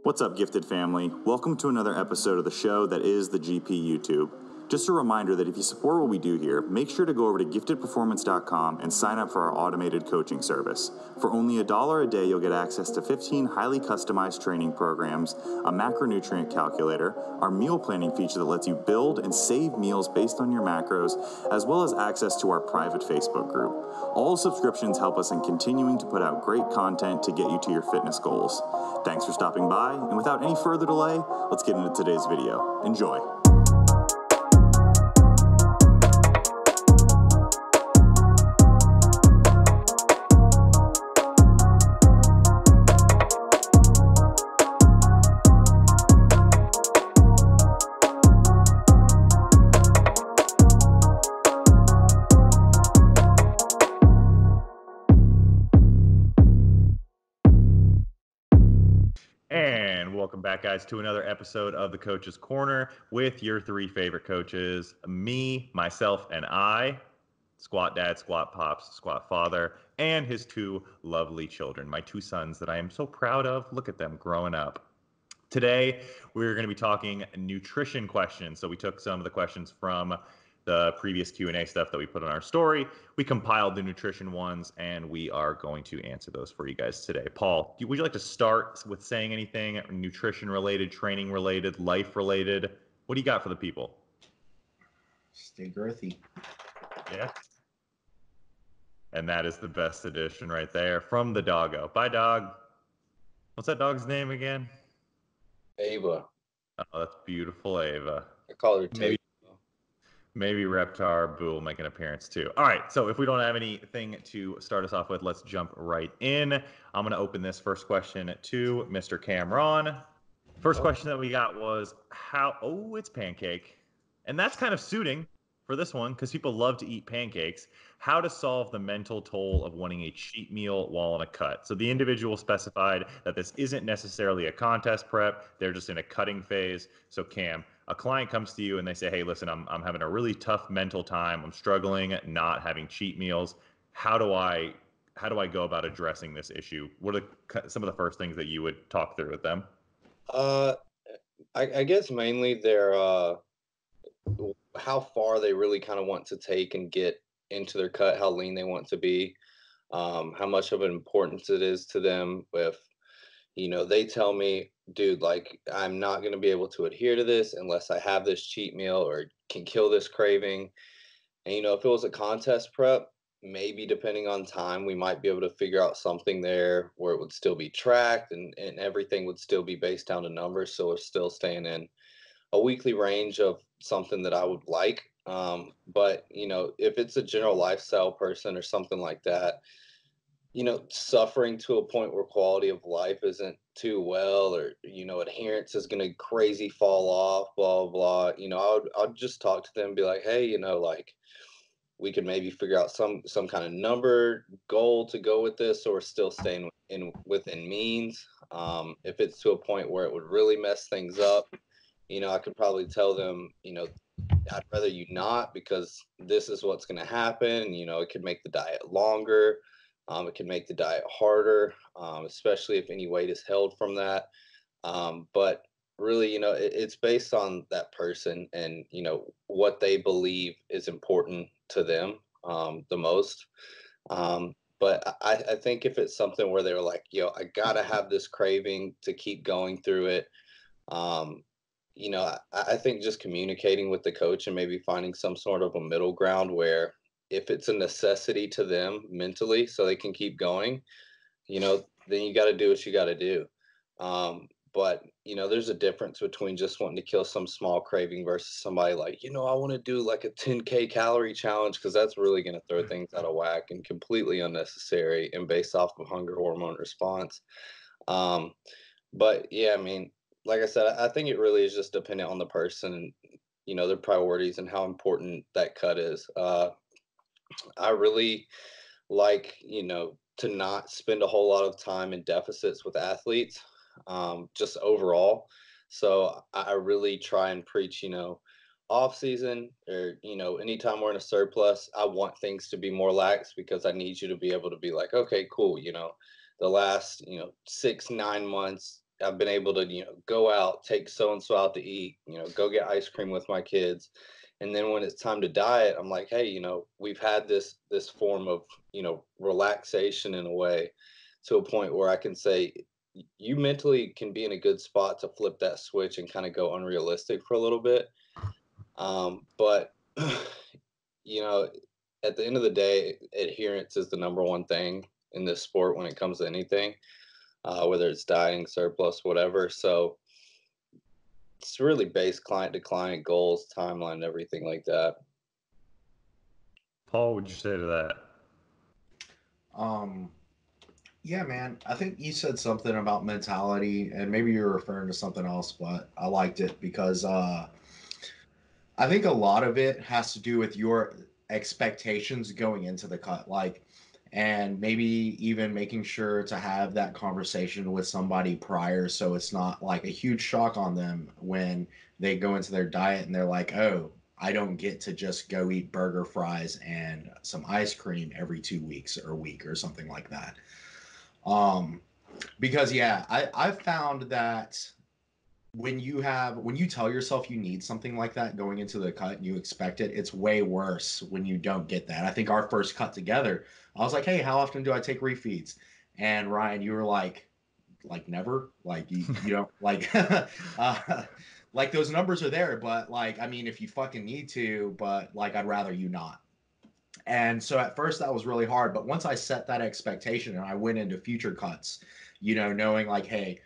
What's up, gifted family? Welcome to another episode of the show that is the GP YouTube. Just a reminder that if you support what we do here, make sure to go over to giftedperformance.com and sign up for our automated coaching service. For only $1 a day, you'll get access to 15 highly customized training programs, a macronutrient calculator, our meal planning feature that lets you build and save meals based on your macros, as well as access to our private Facebook group. All subscriptions help us in continuing to put out great content to get you to your fitness goals. Thanks for stopping by, and without any further delay, let's get into today's video. Enjoy. And welcome back, guys, to another episode of the Coach's Corner with your three favorite coaches, me, myself, and I, Squat Dad, Squat Pops, Squat Father, and his two lovely children, my two sons that I am so proud of. Look at them growing up. Today, we're going to be talking nutrition questions. So we took some of the questions from the previous Q&A stuff that we put on our story. We compiled the nutrition ones, and we are going to answer those for you guys today. Paul, would you like to start with saying anything nutrition-related, training-related, life-related? What do you got for the people? Stay girthy. Yeah. And that is the best addition right there from the doggo. Bye, dog. What's that dog's name again? Ava. Oh, that's beautiful, Ava. I call her Tate. Maybe Reptar Boo will make an appearance too. All right, so if we don't have anything to start us off with, let's jump right in. I'm going to open this first question to Mr. Cameron. First question that we got was it's pancake. And that's kind of suiting for this one because people love to eat pancakes. How to solve the mental toll of wanting a cheat meal while on a cut. So the individual specified that this isn't necessarily a contest prep. They're just in a cutting phase. So Cam, a client comes to you and they say, hey, listen, I'm having a really tough mental time. I'm struggling not having cheat meals. How do I go about addressing this issue? What are some of the first things that you would talk through with them? I guess mainly they're how far they really kind of want to take and get into their cut, how lean they want to be, how much of an importance it is to them. If they tell me, dude, like, I'm not going to be able to adhere to this unless I have this cheat meal or can kill this craving. And, if it was a contest prep, maybe depending on time, we might be able to figure out something there where it would still be tracked and everything would still be based down to numbers. So we're still staying in a weekly range of something that I would like. But, if it's a general lifestyle person or something like that, suffering to a point where quality of life isn't too well, or, adherence is going to crazy fall off, blah, blah, I'd just talk to them and be like, hey, like, we could maybe figure out some kind of number goal to go with this, or still staying within means. If it's to a point where it would really mess things up, I could probably tell them, I'd rather you not, because this is what's going to happen. It could make the diet longer. It can make the diet harder, especially if any weight is held from that. But really, it's based on that person and, what they believe is important to them the most. But I think if it's something where they're like, I got to have this craving to keep going through it, I think just communicating with the coach and maybe finding some sort of a middle ground where if it's a necessity to them mentally so they can keep going, then you got to do what you got to do. But, there's a difference between just wanting to kill some small craving versus somebody like, I want to do like a 10K calorie challenge, because that's really going to throw things out of whack and completely unnecessary and based off of hunger hormone response. But yeah, I mean, like I said, I think it really is just dependent on the person and, their priorities and how important that cut is. I really like, to not spend a whole lot of time in deficits with athletes, just overall. So I really try and preach, off season or, anytime we're in a surplus, I want things to be more lax, because I need you to be able to be like, okay, cool. The last, 6-9 months, I've been able to, go out, take so and so out to eat, go get ice cream with my kids. And then when it's time to diet, I'm like, hey, we've had this form of, relaxation in a way, to a point where I can say you mentally can be in a good spot to flip that switch and kind of go unrealistic for a little bit. But you know, at the end of the day, adherence is the number one thing in this sport when it comes to anything, whether it's dieting, surplus, whatever. So it's really based client to client, goals, timeline, everything like that. Paul, would you say to that? Um, yeah, man. I think you said something about mentality, and maybe you're referring to something else, but I liked it because I think a lot of it has to do with your expectations going into the cut, like, and maybe even making sure to have that conversation with somebody prior so it's not like a huge shock on them when they go into their diet and they're like, oh, I don't get to just go eat burger, fries, and some ice cream every 2 weeks or a week or something like that. Um, because yeah, I've found that when you tell yourself you need something like that going into the cut and you expect it, it's way worse when you don't get that. I think our first cut together, I was like, hey, how often do I take refeeds? And Ryan, you were like never, like you don't like like those numbers are there, but like I mean if you fucking need to, but like I'd rather you not. And so at first that was really hard, but once I set that expectation and I went into future cuts, knowing like, hey,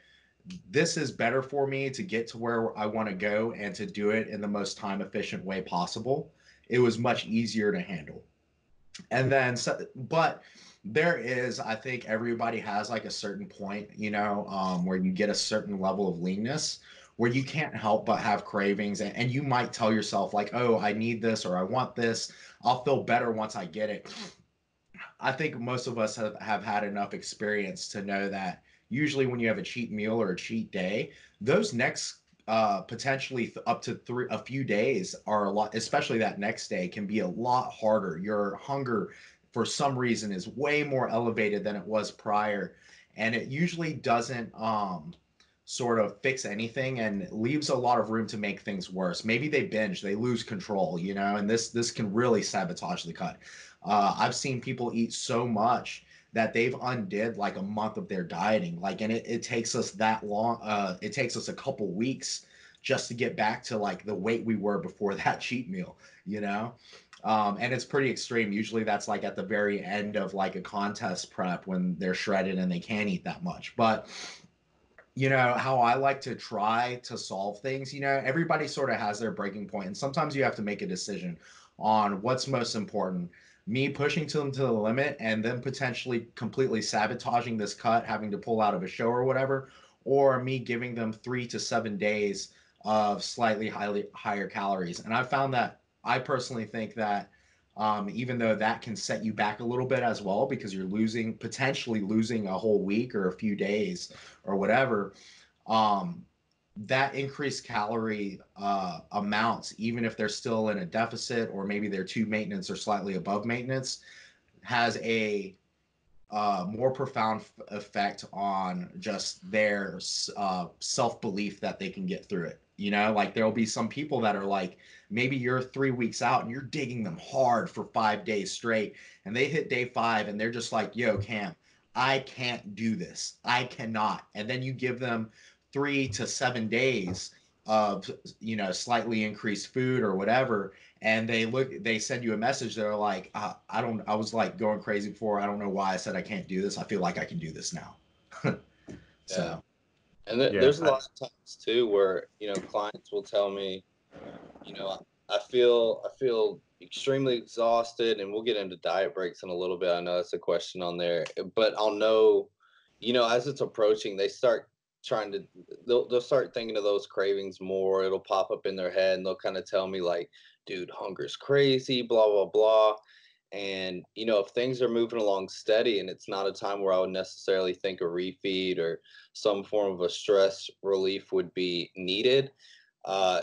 this is better for me to get to where I want to go and to do it in the most time efficient way possible, it was much easier to handle. And then, but there is, I think everybody has like a certain point, where you get a certain level of leanness where you can't help but have cravings. And you might tell yourself, like, oh, I need this or I want this. I'll feel better once I get it. I think most of us have had enough experience to know that usually when you have a cheat meal or a cheat day, those next potentially up to a few days are a lot, especially that next day can be a lot harder. Your hunger for some reason is way more elevated than it was prior. And it usually doesn't sort of fix anything and leaves a lot of room to make things worse. Maybe they binge, they lose control, and this can really sabotage the cut. I've seen people eat so much that they've undid like a month of their dieting. Like, and it takes us that long. It takes us a couple weeks just to get back to like the weight we were before that cheat meal, you know? And it's pretty extreme. Usually that's like at the very end of like a contest prep when they're shredded and they can't eat that much. But how I like to try to solve things, everybody sort of has their breaking point, and sometimes you have to make a decision on what's most important. Me pushing to them to the limit and then potentially completely sabotaging this cut, having to pull out of a show or whatever, or me giving them 3 to 7 days of slightly highly higher calories. And I found that I personally think that even though that can set you back a little bit as well because you're potentially losing a whole week or a few days or whatever, um, that increased calorie amounts, even if they're still in a deficit or maybe they're to maintenance or slightly above maintenance, has a more profound effect on just their self belief that they can get through it. Like there'll be some people that are like, maybe you're 3 weeks out and you're digging them hard for 5 days straight, and they hit day 5 and they're just like, yo, Cam, I can't do this. I cannot. And then you give them 3 to 7 days of, slightly increased food or whatever, and they send you a message. They're like, I was like going crazy before. I don't know why I said I can't do this. I feel like I can do this now. Yeah. So And Yeah, there's a lot of times too where, clients will tell me, I feel extremely exhausted, and we'll get into diet breaks in a little bit. I know that's a question on there, but I'll know, as it's approaching, they start trying to, they'll start thinking of those cravings more. It'll pop up in their head, and they'll kind of tell me like, dude, hunger's crazy, blah, blah, blah. And, if things are moving along steady and it's not a time where I would necessarily think a refeed or some form of a stress relief would be needed, uh,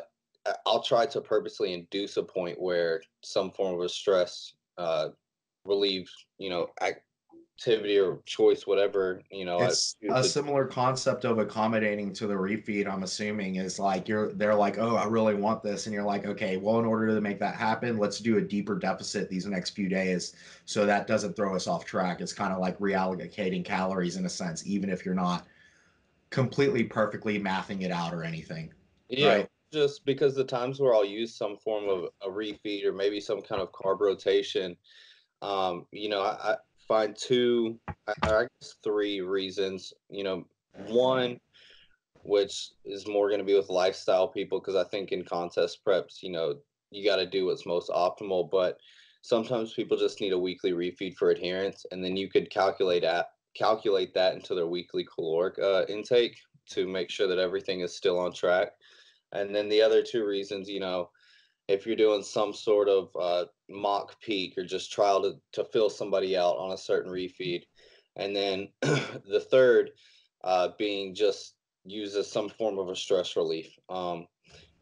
I'll try to purposely induce a point where some form of a stress relief, activity or choice, whatever, I It's choose a to. similar concept of accommodating to the refeed, I'm assuming, is like they're like, oh, I really want this. And you're like, okay, well, in order to make that happen, let's do a deeper deficit these next few days so that doesn't throw us off track. It's kind of like reallocating calories in a sense, even if you're not completely perfectly mathing it out or anything. Yeah, Right. just because the times where I'll use some form of a refeed or maybe some kind of carb rotation, I find I guess three reasons. One, which is more going to be with lifestyle people, because I think in contest preps, you got to do what's most optimal. But sometimes people just need a weekly refeed for adherence, and then you could calculate that into their weekly caloric intake to make sure that everything is still on track. And then the other two reasons, if you're doing some sort of mock peak or just trial to fill somebody out on a certain refeed. And then the third being just used as some form of a stress relief.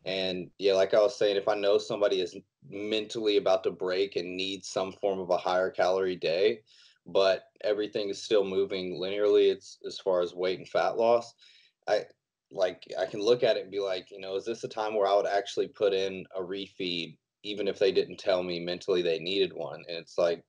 And yeah, like I was saying, if I know somebody is mentally about to break and needs some form of a higher calorie day, but everything is still moving linearly, it's as far as weight and fat loss, I I can look at it and be like, is this a time where I would actually put in a refeed, even if they didn't tell me mentally they needed one? And it's like,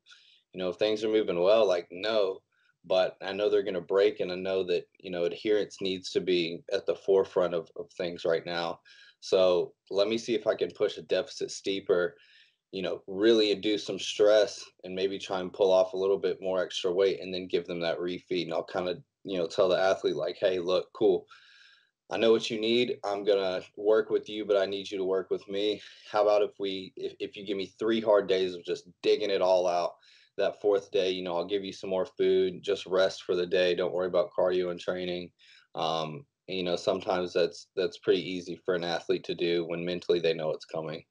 if things are moving well, like no, but I know they're going to break, and I know that adherence needs to be at the forefront of things right now. So let me see if I can push a deficit steeper, really induce some stress and maybe try and pull off a little bit more extra weight, and then give them that refeed. And I'll kind of tell the athlete like, hey, look, cool, I know what you need. I'm gonna work with you, but I need you to work with me. How about if you give me 3 hard days of just digging it all out, that fourth day, I'll give you some more food, just rest for the day. Don't worry about cardio and training. And, sometimes that's pretty easy for an athlete to do when mentally they know it's coming.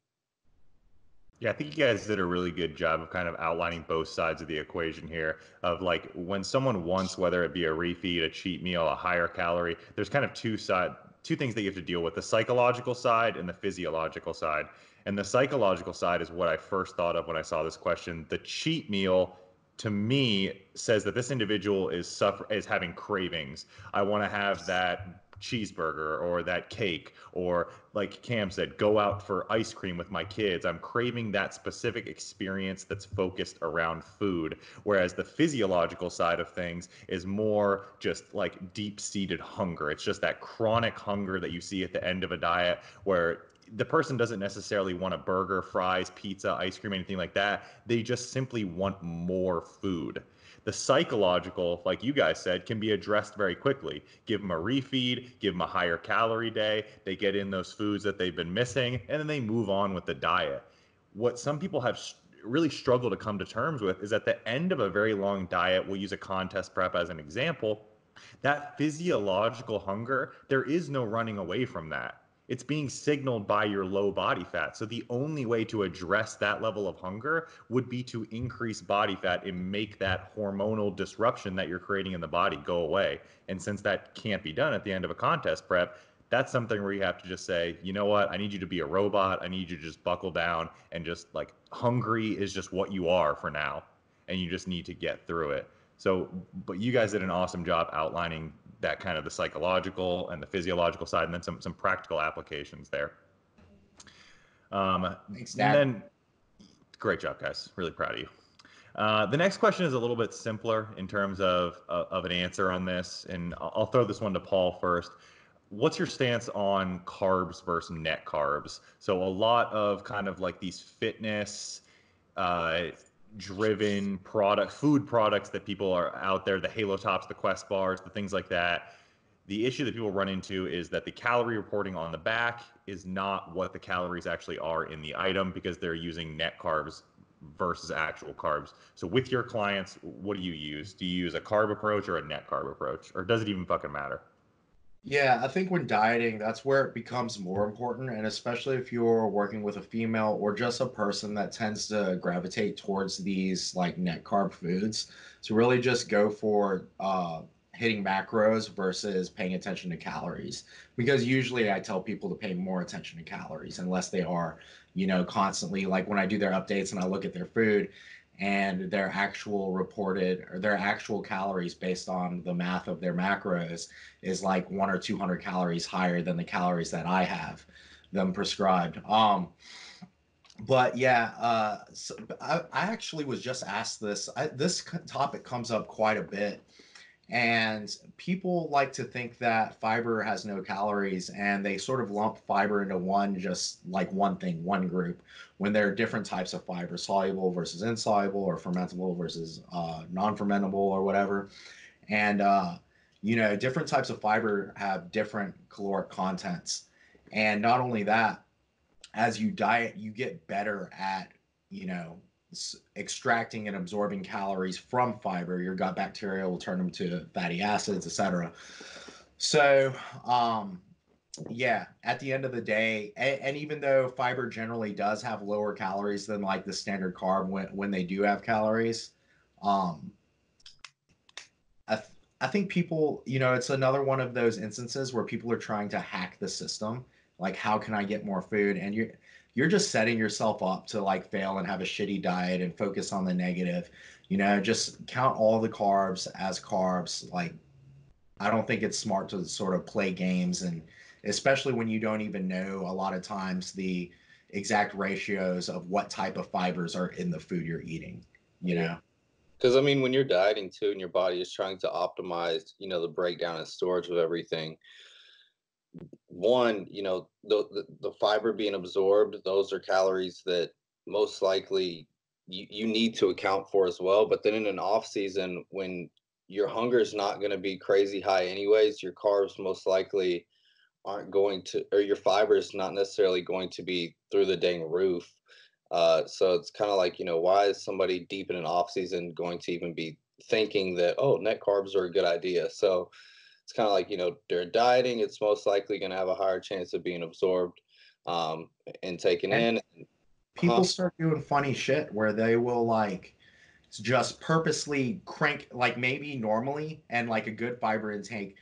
Yeah, I think you guys did a really good job of kind of outlining both sides of the equation here of like when someone wants, whether it be a refeed, a cheat meal, a higher calorie, there's kind of two things that you have to deal with, the psychological side and the physiological side. And the psychological side is what I first thought of when I saw this question. The cheat meal to me says that this individual is having cravings. I want to have that cheeseburger or that cake, or like Cam said, go out for ice cream with my kids. I'm craving that specific experience that's focused around food. Whereas the physiological side of things is more just like deep-seated hunger. It's just that chronic hunger that you see at the end of a diet where the person doesn't necessarily want a burger, fries, pizza, ice cream, anything like that. They just simply want more food. The psychological, like you guys said, can be addressed very quickly. Give them a refeed, give them a higher calorie day, they get in those foods that they've been missing, and then they move on with the diet. What some people have really struggled to come to terms with is at the end of a very long diet, we'll use a contest prep as an example, that physiological hunger, there is no running away from that. It's being signaled by your low body fat. So the only way to address that level of hunger would be to increase body fat and make that hormonal disruption that you're creating in the body go away. And since that can't be done at the end of a contest prep, that's something where you have to just say, you know what, I need you to be a robot. I need you to just buckle down and just like hungry is just what you are for now. And you just need to get through it. So, but you guys did an awesome job outlining that kind of the psychological and the physiological side, and then some practical applications there. Thanks, And Dad. then, great job, guys. Really proud of you. The next question is a little bit simpler in terms of an answer on this, and I'll throw this one to Paul first. What's your stance on carbs versus net carbs? So a lot of kind of like these fitness uh, driven food products that people are out there, the Halo Tops, the Quest bars, the things like that. The issue that people run into is that the calorie reporting on the back is not what the calories actually are in the item because they're using net carbs versus actual carbs. So with your clients, what do you use? Do you use a carb approach or a net carb approach? Or does it even fucking matter? Yeah, I think when dieting, that's where it becomes more important. And especially if you're working with a female or just a person that tends to gravitate towards these like net carb foods, to really just go for hitting macros versus paying attention to calories. Because usually I tell people to pay more attention to calories unless they are, constantly like when I do their updates and I look at their food and their actual reported or their actual calories based on the math of their macros is like 1 or 200 calories higher than the calories that I have them prescribed. But yeah, so I actually was just asked this. This topic comes up quite a bit, and people like to think that fiber has no calories, and they sort of lump fiber into one, just like one thing, one group, when there are different types of fiber, soluble versus insoluble, or fermentable versus non-fermentable, or whatever. And different types of fiber have different caloric contents. And not only that, as you diet, you get better at, you know, extracting and absorbing calories from fiber. Your gut bacteria will turn them to fatty acids, etc. So, yeah, at the end of the day, and even though fiber generally does have lower calories than like the standard carb when they do have calories, um, I think people, it's another one of those instances where people are trying to hack the system. Like, how can I get more food? And you're just setting yourself up to like fail and have a shitty diet and focus on the negative. Just count all the carbs as carbs. Like, I don't think it's smart to sort of play games, and especially when you don't even know a lot of times the exact ratios of what type of fibers are in the food you're eating, you Yeah. know? Because I mean, when you're dieting too, and your body is trying to optimize, the breakdown and storage of everything. One, the fiber being absorbed, those are calories that most likely you need to account for as well. But then in an off season, when your hunger is not going to be crazy high anyways, your carbs most likely aren't going to, or your fiber is not necessarily going to be through the dang roof. So it's kind of like, why is somebody deep in an off season going to even be thinking that, oh, net carbs are a good idea? So it's kind of like, during dieting, it's most likely going to have a higher chance of being absorbed and taken And in. people Huh? start doing funny shit where they will like just purposely crank, like maybe normally, and like a good fiber intake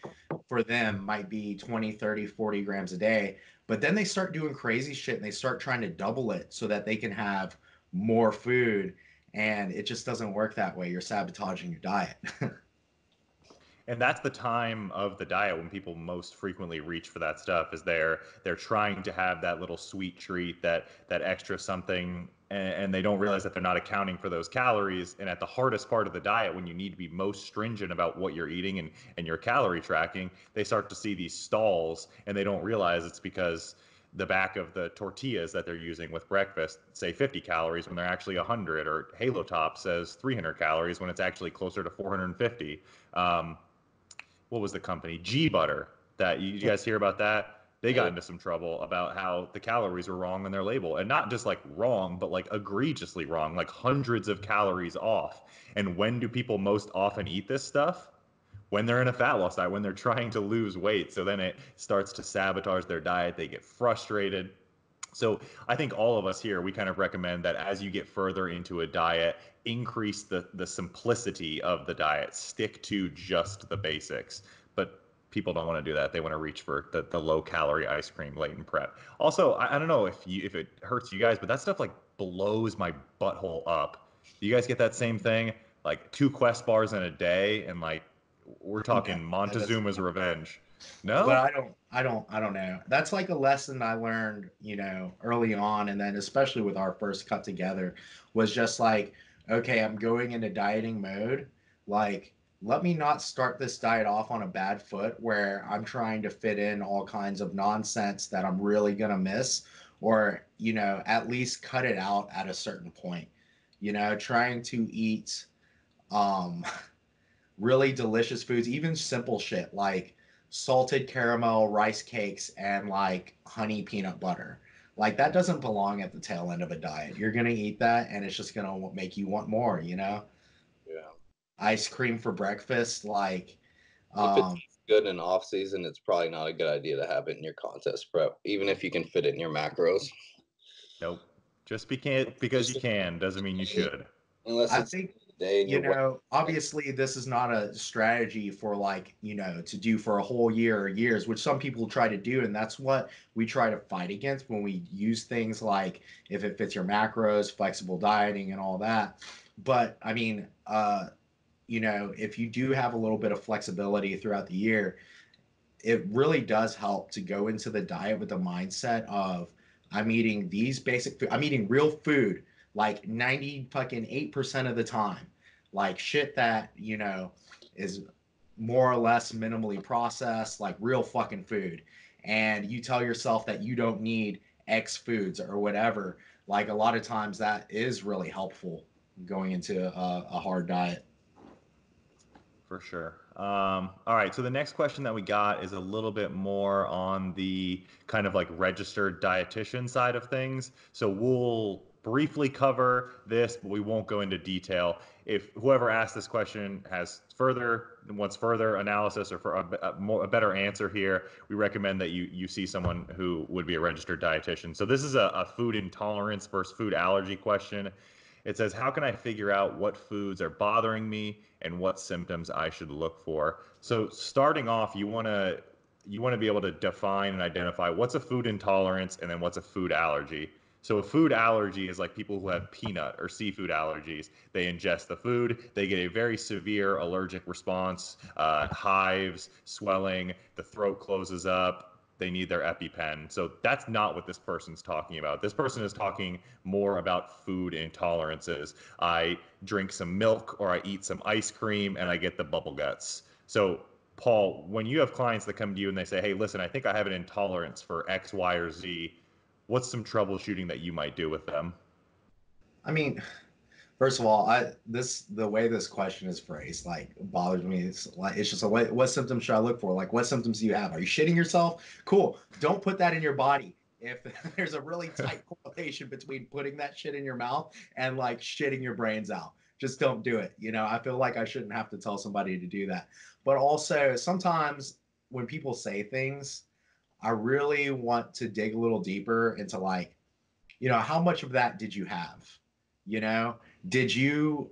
for them might be 20, 30, 40 grams a day, but then they start doing crazy shit and they start trying to double it so that they can have more food, and it just doesn't work that way. You're sabotaging your diet. And that's the time of the diet when people most frequently reach for that stuff, is they're trying to have that little sweet treat, that extra something, and they don't realize that they're not accounting for those calories. And at the hardest part of the diet, when you need to be most stringent about what you're eating and your calorie tracking, they start to see these stalls, and they don't realize it's because the back of the tortillas that they're using with breakfast say 50 calories when they're actually 100, or Halo Top says 300 calories when it's actually closer to 450. What was the company? G Butter. That you guys hear about that? They got into some trouble about how the calories were wrong on their label, and not just like wrong, but like egregiously wrong, like hundreds of calories off. And when do people most often eat this stuff? When they're in a fat loss diet, when they're trying to lose weight. So then it starts to sabotage their diet. They get frustrated. So I think all of us here, we kind of recommend that as you get further into a diet, increase the simplicity of the diet. Stick to just the basics. But people don't want to do that. They want to reach for the low calorie ice cream late in prep. Also, I don't know if it hurts you guys, but that stuff like blows my butthole up. Do you guys get that same thing? Like 2 Quest bars in a day, and like we're No, talking that doesn't Montezuma's happen. Revenge. But No? I don't know. That's like a lesson I learned, early on, and then especially with our first cut together, was just like, okay, I'm going into dieting mode. Like, let me not start this diet off on a bad foot where I'm trying to fit in all kinds of nonsense that I'm really gonna miss, or, at least cut it out at a certain point. Trying to eat um really delicious foods, even simple shit like salted caramel rice cakes and like honey peanut butter. Like, that doesn't belong at the tail end of a diet. You're going to eat that and it's just going to make you want more. Yeah. Ice cream for breakfast, like, If it um tastes good in off season, it's probably not a good idea to have it in your contest prep, even if you can fit it in your macros. Nope. Just because you can doesn't mean you should. Unless I it's think, the day and you're weighing. obviously this is not a strategy for like, to do for a whole year or years, which some people try to do. And that's what we try to fight against when we use things like if it fits your macros, flexible dieting, and all that. But I mean, if you do have a little bit of flexibility throughout the year, it really does help to go into the diet with the mindset of I'm eating these basic food. I'm eating real food like 90 fucking 8% of the time. Like shit that, is more or less minimally processed, like real fucking food. And you tell yourself that you don't need X foods or whatever. Like a lot of times that is really helpful going into a hard diet. For sure. All right. So the next question that we got is a little bit more on the kind of like registered dietitian side of things. So we'll briefly cover this, but we won't go into detail. If whoever asked this question wants further analysis or for a better answer here, we recommend that you see someone who would be a registered dietitian. So this is a food intolerance versus food allergy question. It says, how can I figure out what foods are bothering me and what symptoms I should look for? So starting off, you want to be able to define and identify what's a food intolerance and then what's a food allergy. So a food allergy is like people who have peanut or seafood allergies. They ingest the food, they get a very severe allergic response, hives, swelling, the throat closes up, they need their EpiPen. So that's not what this person's talking about. This person is talking more about food intolerances. I drink some milk or I eat some ice cream and I get the bubble guts. So Paul, when you have clients that come to you and they say, hey, listen, I think I have an intolerance for X, Y, or Z, what's some troubleshooting that you might do with them? I mean, first of all, the way this question is phrased like bothers me. It's just a what symptoms should I look for? Like what symptoms do you have? Are you shitting yourself? Cool. Don't put that in your body. If there's a really tight correlation between putting that shit in your mouth and like shitting your brains out. Just don't do it. I feel like I shouldn't have to tell somebody to do that. But also sometimes when people say things, I really want to dig a little deeper into like, how much of that did you have? You know, did you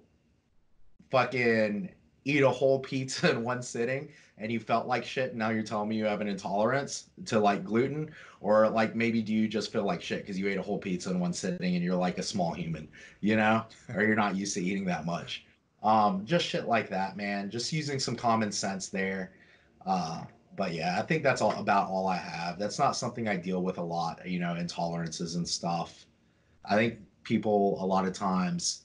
fucking eat a whole pizza in one sitting and you felt like shit and now you're telling me you have an intolerance to like gluten? Or like maybe do you just feel like shit because you ate a whole pizza in one sitting and you're like a small human, or you're not used to eating that much? Just shit like that, man. Just using some common sense there. uh but yeah, I think that's all I have. That's not something I deal with a lot, intolerances and stuff. I think people a lot of times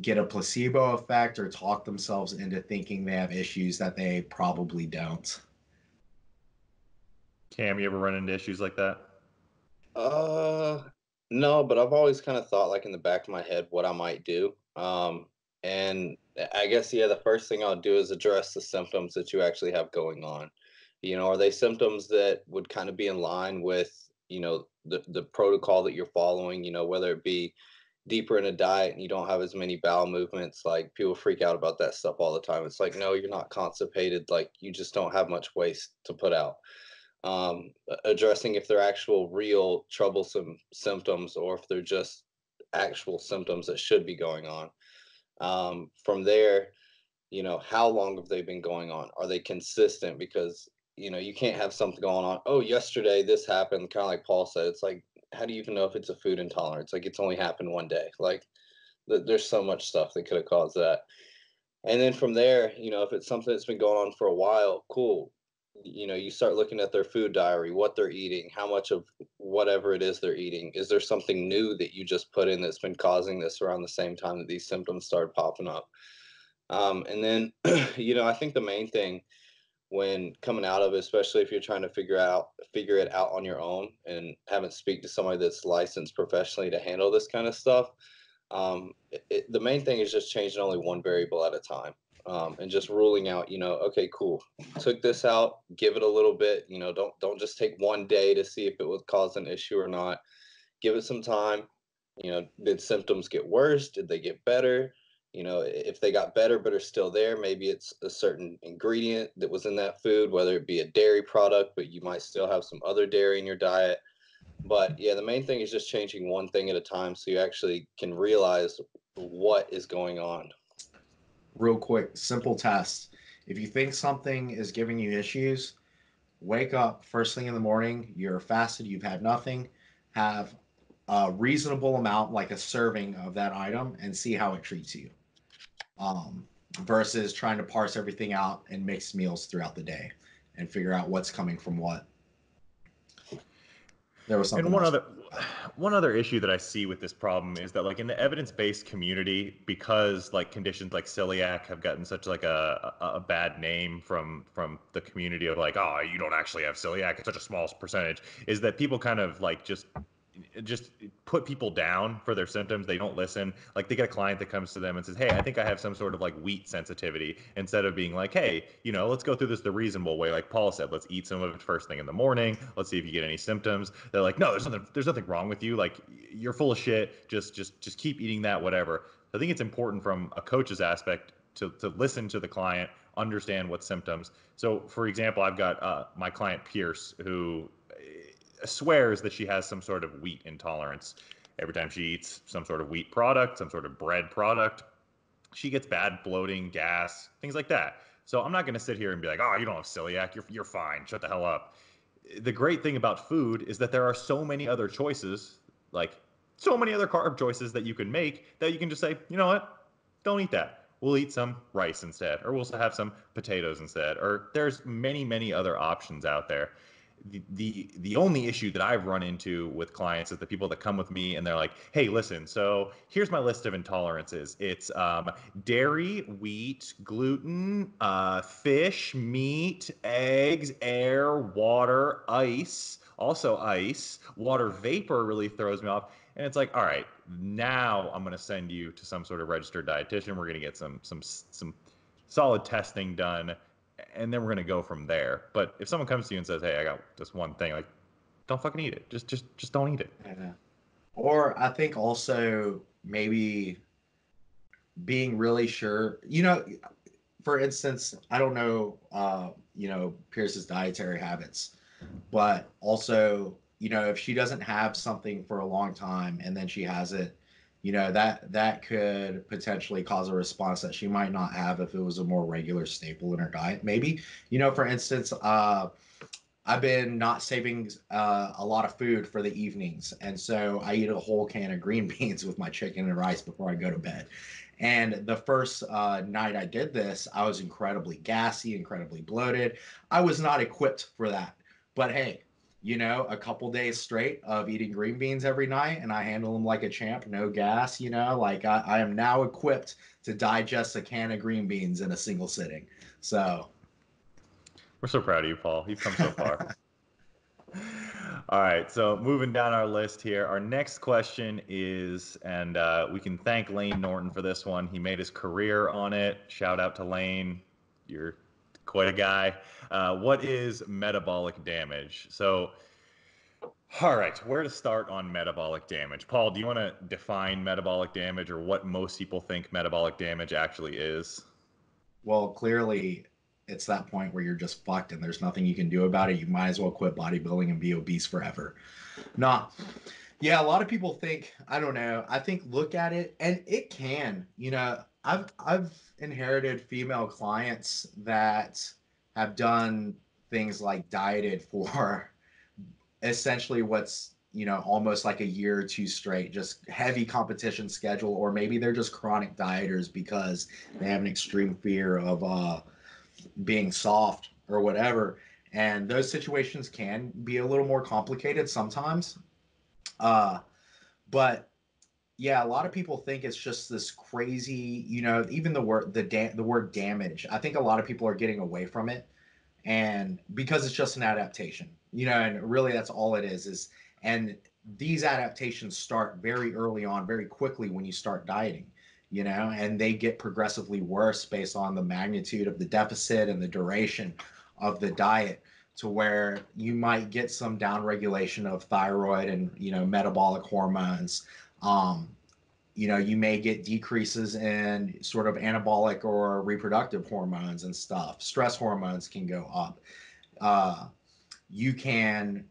get a placebo effect or talk themselves into thinking they have issues that they probably don't. Cam, you ever run into issues like that? Uh, no, but I've always kind of thought like in the back of my head what I might do. And I guess yeah, the first thing I'll do is address the symptoms that you actually have going on. Are they symptoms that would kind of be in line with, the protocol that you're following, whether it be deeper in a diet and you don't have as many bowel movements. Like people freak out about that stuff all the time. It's like, no, you're not constipated, like you just don't have much waste to put out. Addressing if they're actual real troublesome symptoms or if they're just actual symptoms that should be going on. From there, how long have they been going on? Are they consistent? Because you can't have something going on, oh, yesterday this happened, kind of like Paul said. It's like, how do you even know if it's a food intolerance? Like it's only happened one day. Like there's so much stuff that could have caused that. And then from there, if it's something that's been going on for a while, cool. You start looking at their food diary, what they're eating, how much of whatever it is they're eating. Is there something new that you just put in that's been causing this around the same time that these symptoms started popping up? And then, I think the main thing when coming out of it, especially if you're trying to figure it out on your own and haven't speak to somebody that's licensed professionally to handle this kind of stuff, the main thing is just changing only one variable at a time, and just ruling out, okay, cool, took this out, give it a little bit, don't just take one day to see if it would cause an issue or not. Give it some time. Did symptoms get worse? Did they get better? If they got better but are still there, maybe it's a certain ingredient that was in that food, whether it be a dairy product, but you might still have some other dairy in your diet. But yeah, the main thing is just changing one thing at a time so you actually can realize what is going on. Real quick, simple test. If you think something is giving you issues, wake up first thing in the morning, you're fasted, you've had nothing, have a reasonable amount, like a serving of that item, and see how it treats you. Versus trying to parse everything out and mix meals throughout the day and figure out what's coming from what. There was something And else. one other issue that I see with this problem is that, like, in the evidence-based community, because like conditions like celiac have gotten such like a bad name from the community of like, oh, you don't actually have celiac, it's such a small percentage, is that people kind of like just put people down for their symptoms. They don't listen. Like, they get a client that comes to them and says, hey, I think I have some sort of like wheat sensitivity, instead of being like, hey, let's go through this the reasonable way. Like Paul said, let's eat some of it first thing in the morning. Let's see if you get any symptoms. They're like, no, there's nothing wrong with you. Like, you're full of shit. Just keep eating that, whatever. I think it's important from a coach's aspect to listen to the client, understand what symptoms. So for example, I've got my client Pierce, who swears that she has some sort of wheat intolerance. Every time she eats some sort of wheat product, some sort of bread product, she gets bad bloating, gas, things like that. So I'm not going to sit here and be like, oh, you don't have celiac, you're fine, shut the hell up. The great thing about food is that there are so many other choices, like so many other carb choices that you can make, that you can just say, you know what, don't eat that. We'll eat some rice instead, or we'll have some potatoes instead, or there's many other options out there. The only issue that I've run into with clients is the people that come with me and they're like, hey, listen, so here's my list of intolerances. It's dairy, wheat, gluten, fish, meat, eggs, air, water, ice, also ice. Water vapor really throws me off. And it's like, all right, now I'm going to send you to some sort of registered dietitian. We're going to get some solid testing done, and then we're gonna go from there. But if someone comes to you and says, hey, I got this one thing, like, don't fucking eat it. Just don't eat it. Yeah. Or I think also maybe being really sure, for instance, I don't know, Pierce's dietary habits, but also, if she doesn't have something for a long time and then she has it, that could potentially cause a response that she might not have if it was a more regular staple in her diet. Maybe, for instance, I've been not saving a lot of food for the evenings, and so I eat a whole can of green beans with my chicken and rice before I go to bed. And the first night I did this, I was incredibly gassy, incredibly bloated. I was not equipped for that. But hey, a couple days straight of eating green beans every night, and I handle them like a champ, no gas, like I am now equipped to digest a can of green beans in a single sitting. So We're so proud of you, Paul. You've come so far. All right, so moving down our list here, our next question is, and we can thank Lane Norton for this one. He made his career on it. Shout out to Lane. You're quite a guy. What is metabolic damage? So, all right, where to start on metabolic damage? Paul, do you want to define metabolic damage, or what most people think metabolic damage actually is? well, clearly it's that point where you're just fucked and there's nothing you can do about it. You might as well quit bodybuilding and be obese forever. Not. Yeah, a lot of people think, I don't know. I think look at it and it can, I've inherited female clients that have done things like dieted for essentially what's, almost like a year or two straight, just heavy competition schedule, or maybe they're just chronic dieters because they have an extreme fear of being soft or whatever. And those situations can be a little more complicated sometimes. But yeah, a lot of people think it's just this crazy, even the word damage. I think a lot of people are getting away from it, and because it's just an adaptation, and really that's all it is. And these adaptations start very early on, very quickly when you start dieting, and they get progressively worse based on the magnitude of the deficit and the duration of the diet, to where you might get some downregulation of thyroid and metabolic hormones. um, you may get decreases in sort of anabolic or reproductive hormones and stuff. Stress hormones can go up. You can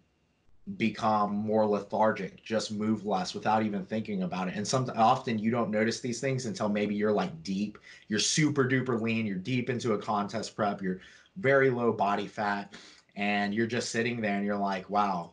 become more lethargic, just move less without even thinking about it. And often you don't notice these things until maybe you're like you're super duper lean, you're deep into a contest prep, you're very low body fat, and you're just sitting there and you're like, wow,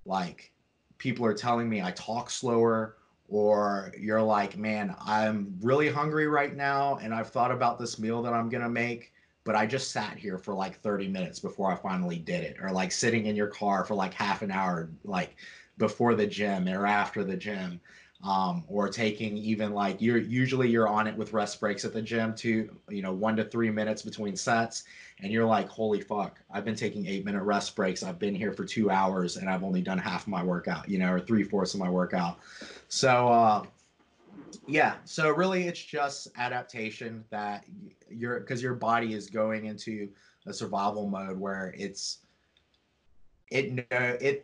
like people are telling me I talk slower, or you're like, man, I'm really hungry right now and I've thought about this meal that I'm going to make, but I just sat here for like 30 minutes before I finally did it, or like sitting in your car for like half an hour, like before the gym or after the gym. Or taking even like you're on it with rest breaks at the gym too, 1 to 3 minutes between sets, and you're like, holy fuck, I've been taking 8-minute rest breaks. I've been here for 2 hours and I've only done half my workout, or 3/4 of my workout. So yeah, so really it's just adaptation that because your body is going into a survival mode where it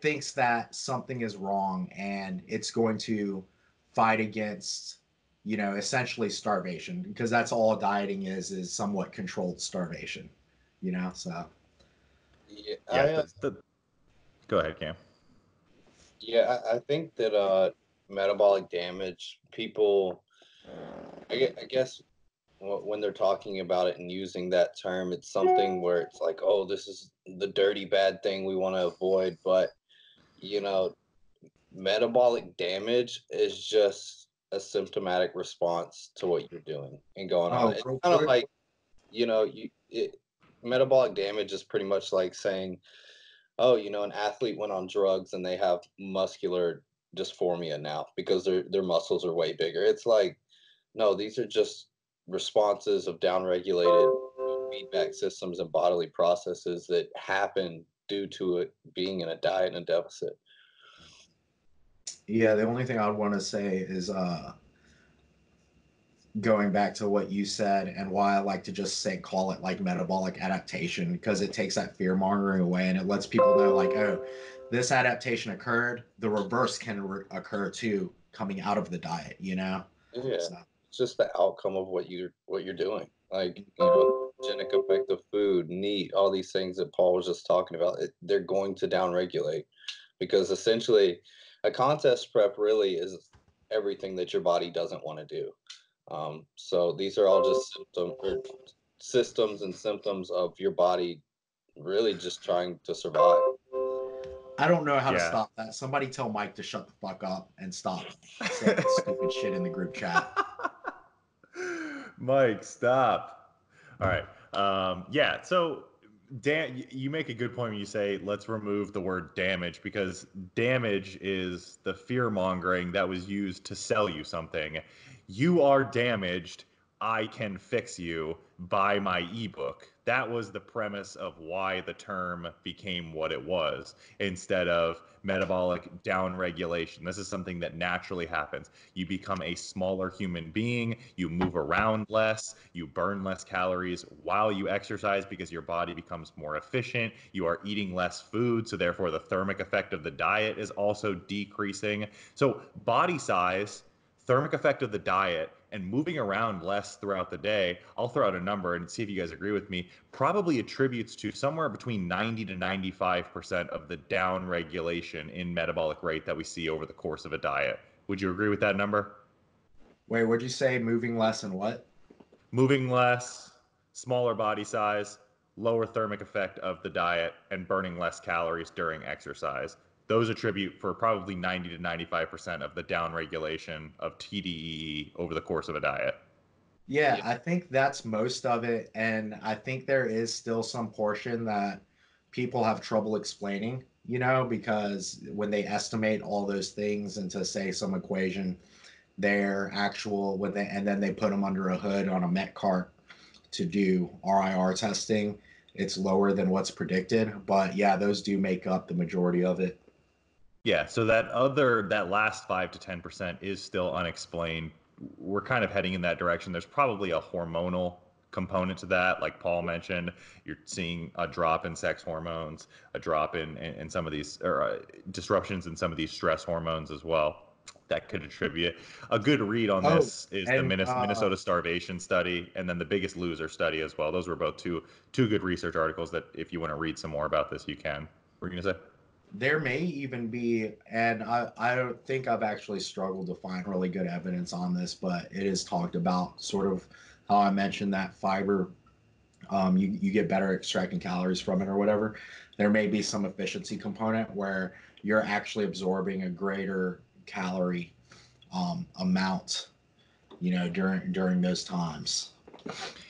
thinks that something is wrong and it's going to fight against essentially starvation, because that's all dieting is somewhat controlled starvation, so Yeah, Yeah. Go ahead, Cam. yeah, I think that metabolic damage, people, I guess when they're talking about it and using that term, it's something where it's like, oh, this is the dirty bad thing we want to avoid. But you know, metabolic damage is just a symptomatic response to what you're doing and going on. oh, It's real kind of quick. like, metabolic damage is pretty much like saying, oh, an athlete went on drugs and they have muscular dysphoria now because their muscles are way bigger. It's like, no, these are just responses of downregulated feedback systems and bodily processes that happen due to it being in a diet and a deficit. Yeah, the only thing I would want to say is going back to what you said and why I like to just say call it like metabolic adaptation, because it takes that fear mongering away and it lets people know like, oh, this adaptation occurred, the reverse can occur too coming out of the diet. Yeah, So it's just the outcome of what you're doing. Like, genic effect of food, NEAT, all these things that Paul was just talking about. They're going to downregulate because essentially, a contest prep really is everything that your body doesn't want to do. So these are all just systems and symptoms of your body really just trying to survive. I don't know how to Yeah. stop that. Somebody tell Mike to shut the fuck up and stop saying stupid shit in the group chat. Mike, stop. All right. Yeah. So, Dan, you make a good point when you say let's remove the word damage, because damage is the fear mongering that was used to sell you something. You are damaged. I can fix you. Buy my ebook. That was the premise of why the term became what it was, instead of metabolic downregulation. This is something that naturally happens. You become a smaller human being, you move around less, you burn less calories while you exercise because your body becomes more efficient, you are eating less food, so therefore the thermic effect of the diet is also decreasing. So body size, thermic effect of the diet, and moving around less throughout the day, I'll throw out a number and see if you guys agree with me, probably attributes to somewhere between 90 to 95% of the down regulation in metabolic rate that we see over the course of a diet. Would you agree with that number? Wait, what'd you say? Moving less and what? Moving less, smaller body size, lower thermic effect of the diet, and burning less calories during exercise. Those attribute for probably 90 to 95% of the downregulation of TDEE over the course of a diet. Yeah, Yeah, I think that's most of it. And I think there is still some portion that people have trouble explaining, because when they estimate all those things into, say, some equation, their actual, and then they put them under a hood on a Met cart to do RIR testing, it's lower than what's predicted. But yeah, those do make up the majority of it. Yeah, so that last 5 to 10% is still unexplained. We're kind of heading in that direction. There's probably a hormonal component to that, like Paul mentioned. You're seeing a drop in sex hormones, a drop in some of these, or disruptions in some of these stress hormones as well. That could attribute. A good read on Oh, this is the and Minnesota starvation study, and then the Biggest Loser study as well. Those were both two good research articles that, if you want to read some more about this, you can. What are you gonna say? there may even be, and I don't think I've actually struggled to find really good evidence on this, but it is talked about sort of how I mentioned that fiber, you get better extracting calories from it or whatever. there may be some efficiency component where you're actually absorbing a greater calorie amount, during those times.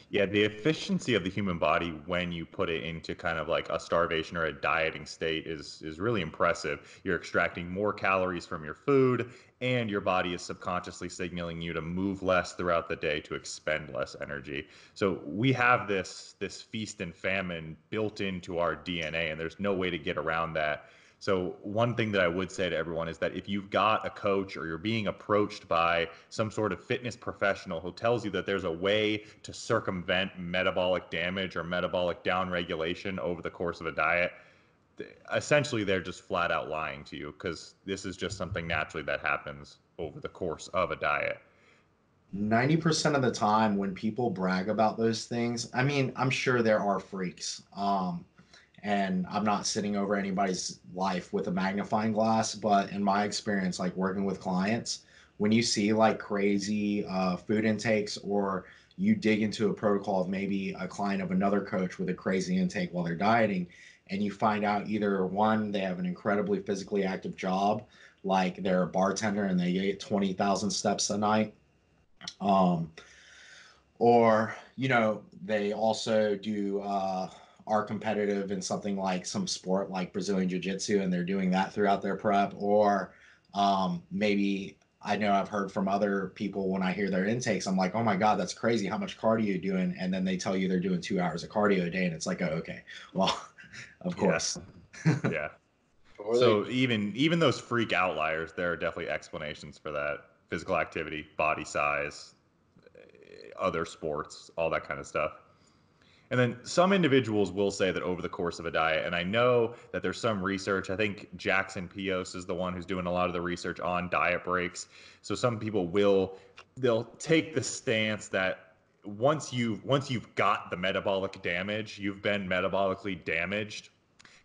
Yeah, the efficiency of the human body when you put it into kind of like a starvation or a dieting state is really impressive. You're extracting more calories from your food, and your body is subconsciously signaling you to move less throughout the day to expend less energy. So we have this feast and famine built into our DNA, and there's no way to get around that. So one thing that I would say to everyone is that if you've got a coach or you're being approached by some sort of fitness professional who tells you that there's a way to circumvent metabolic damage or metabolic downregulation over the course of a diet, essentially they're just flat out lying to you, because this is just something naturally that happens over the course of a diet. 90% of the time when people brag about those things, I mean, I'm sure there are freaks. And I'm not sitting over anybody's life with a magnifying glass, but in my experience, like working with clients, when you see like crazy food intakes, or you dig into a protocol of maybe a client of another coach with a crazy intake while they're dieting, and you find out either one, they have an incredibly physically active job, like they're a bartender and they get 20,000 steps a night, um, or they also do are competitive in something like some sport like Brazilian jiu-jitsu, and they're doing that throughout their prep. Or maybe, I know I've heard from other people, when I hear their intakes, I'm like, oh my god, that's crazy, how much cardio are you doing? And then they tell you they're doing 2 hours of cardio a day, and it's like, oh, okay, well, of Yeah, course. yeah. Or they So even those freak outliers, there are definitely explanations for that. Physical activity, body size, other sports, all that kind of stuff. And then some individuals will say that over the course of a diet, and I know that there's some research. I think Jackson Pios is the one who's doing a lot of the research on diet breaks. So some people they'll take the stance that once you've got the metabolic damage, you've been metabolically damaged,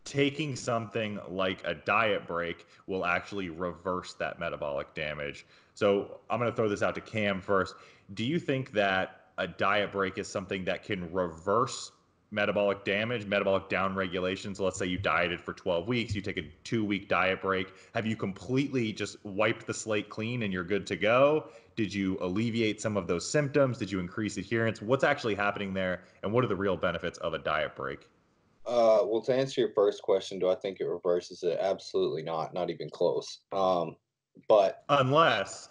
taking something like a diet break will actually reverse that metabolic damage. So I'm going to throw this out to Cam first. Do you think that a diet break is something that can reverse metabolic damage, metabolic downregulation? So let's say you dieted for 12 weeks, you take a 2-week diet break. Have you completely just wiped the slate clean and you're good to go? Did you alleviate some of those symptoms? Did you increase adherence? What's actually happening there? And what are the real benefits of a diet break? well, to answer your first question, do I think it reverses it? Absolutely not, not even close. But Unless,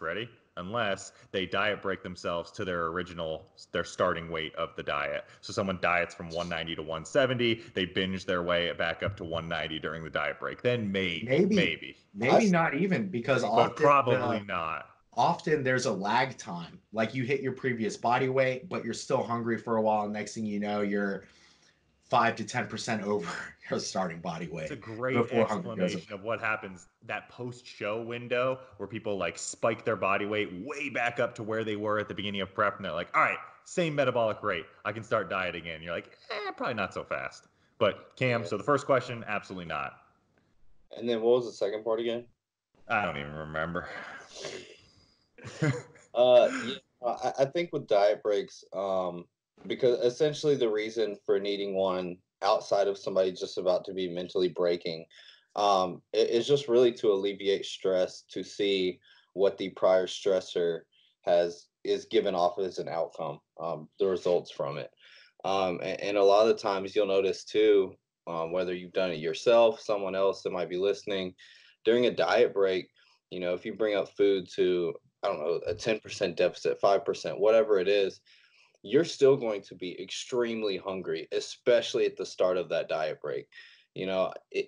ready? Unless they diet break themselves to their starting weight of the diet. So someone diets from 190 to 170, they binge their way back up to 190 during the diet break. Then maybe, maybe maybe, I maybe not even, because but probably not. often there's a lag time. Like, you hit your previous body weight, but you're still hungry for a while. And next thing you know, you're 5 to 10% over your starting body It's a weight great before hunger goes away. explanation of what happens that post-show window where people like spike their body weight way back up to where they were at the beginning of prep, and they're like, all right, same metabolic rate, I can start dieting again. You're like, probably not so fast. But Cam, Yeah. so the first question, absolutely not. And then what was the second part again? I don't even remember. Yeah, I think with diet breaks, because essentially the reason for needing one outside of somebody just about to be mentally breaking, is just really to alleviate stress, to see what the prior stressor is given off as an outcome, the results from it. And a lot of the times you'll notice too, whether you've done it yourself, someone else that might be listening, during a diet break, if you bring up food to, I don't know, a 10% deficit, 5%, whatever it is, you're still going to be extremely hungry, especially at the start of that diet break.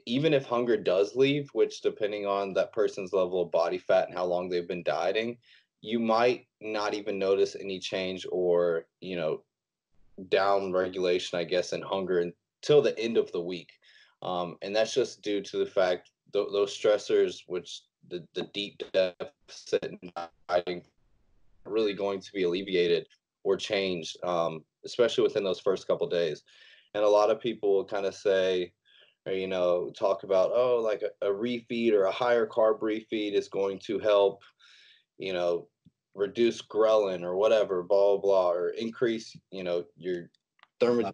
Even if hunger does leave, which depending on that person's level of body fat and how long they've been dieting, you might not even notice any change or, down regulation, I guess, in hunger until the end of the week. And that's just due to the fact those stressors, which the deep deficit and dieting, are really going to be alleviated or changed, especially within those first couple days. And a lot of people will kind of say, or, talk about, oh, like a refeed or a higher carb refeed is going to help, you know, reduce ghrelin or whatever, blah, blah, blah, or increase, your thermo,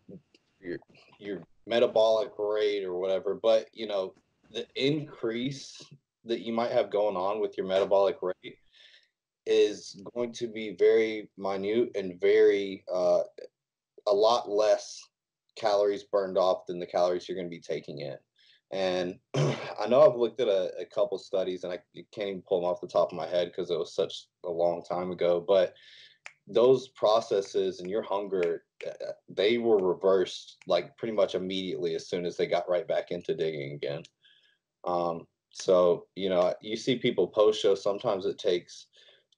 your, your metabolic rate or whatever, but the increase that you might have going on with your metabolic rate is going to be very minute and very a lot less calories burned off than the calories you're going to be taking in. And I know I've looked at a couple studies, and I can't even pull them off the top of my head because it was such a long time ago, but those processes and your hunger, they were reversed like pretty much immediately as soon as they got right back into digging again. So you see people post show, sometimes it takes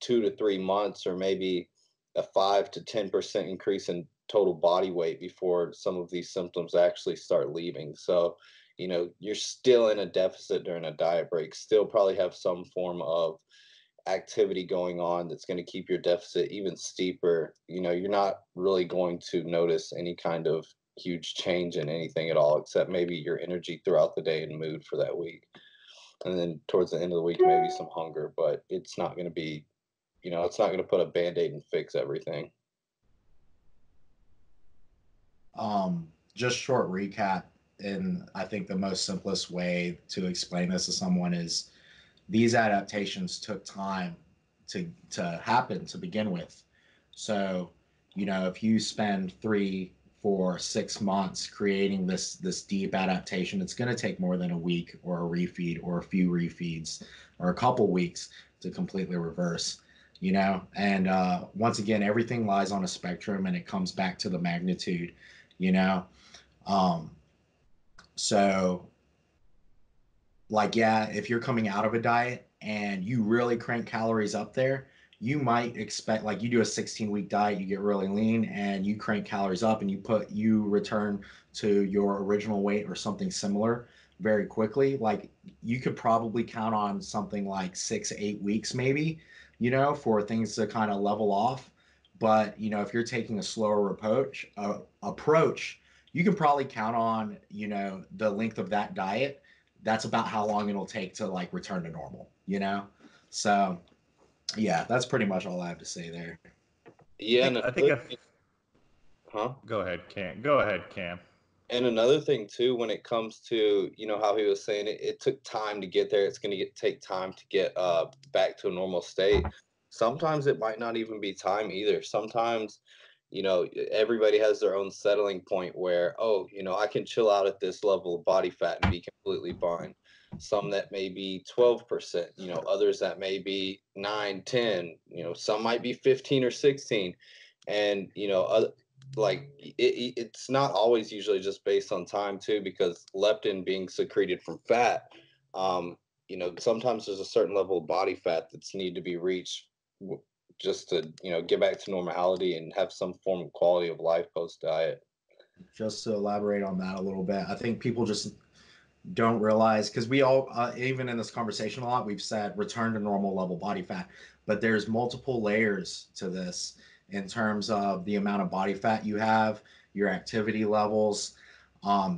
2 to 3 months or maybe a 5 to 10% increase in total body weight before some of these symptoms actually start leaving. So you're still in a deficit during a diet break, still probably have some form of activity going on that's going to keep your deficit even steeper. You're not really going to notice any kind of huge change in anything at all, except maybe your energy throughout the day and mood for that week. And then towards the end of the week, maybe some hunger, but it's not going to be, it's not going to put a Band-Aid and fix everything. Just short recap, and I think the most simplest way to explain this to someone is these adaptations took time to happen to begin with. So, if you spend 3, 4, 6 months creating this deep adaptation, it's going to take more than a week or a refeed or a few refeeds or a couple weeks to completely reverse. And once again, everything lies on a spectrum, and it comes back to the magnitude. you know so like, yeah, if you're coming out of a diet and you really crank calories up there, you might expect, like, you do a 16-week diet, you get really lean and you crank calories up and you return to your original weight or something similar very quickly. Like, you could probably count on something like 6-8 weeks maybe, for things to kind of level off. But if you're taking a slower approach, you can probably count on the length of that diet. That's about how long it'll take to, like, return to normal. So yeah, that's pretty much all I have to say there. Yeah, I think huh? Go ahead, Cam. Go ahead, Cam. And another thing too, when it comes to how he was saying it took time to get there. It's going to take time to get back to a normal state. Sometimes it might not even be time either. Sometimes everybody has their own settling point where, oh, I can chill out at this level of body fat and be completely fine. Some that may be 12%, others that may be 9, 10, some might be 15 or 16. And like it's not always usually just based on time too, because leptin being secreted from fat, sometimes there's a certain level of body fat that's need to be reached just to get back to normality and have some form of quality of life post diet. Just to elaborate on that a little bit, I think people just don't realize, because we all, even in this conversation a lot, we've said return to normal level body fat, but there's multiple layers to this in terms of the amount of body fat you have, your activity levels,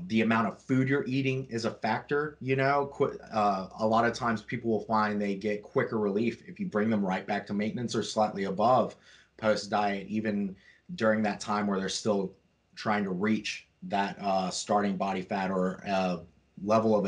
the amount of food you're eating is a factor. A lot of times people will find they get quicker relief if you bring them right back to maintenance or slightly above post diet, even during that time where they're still trying to reach that starting body fat or level of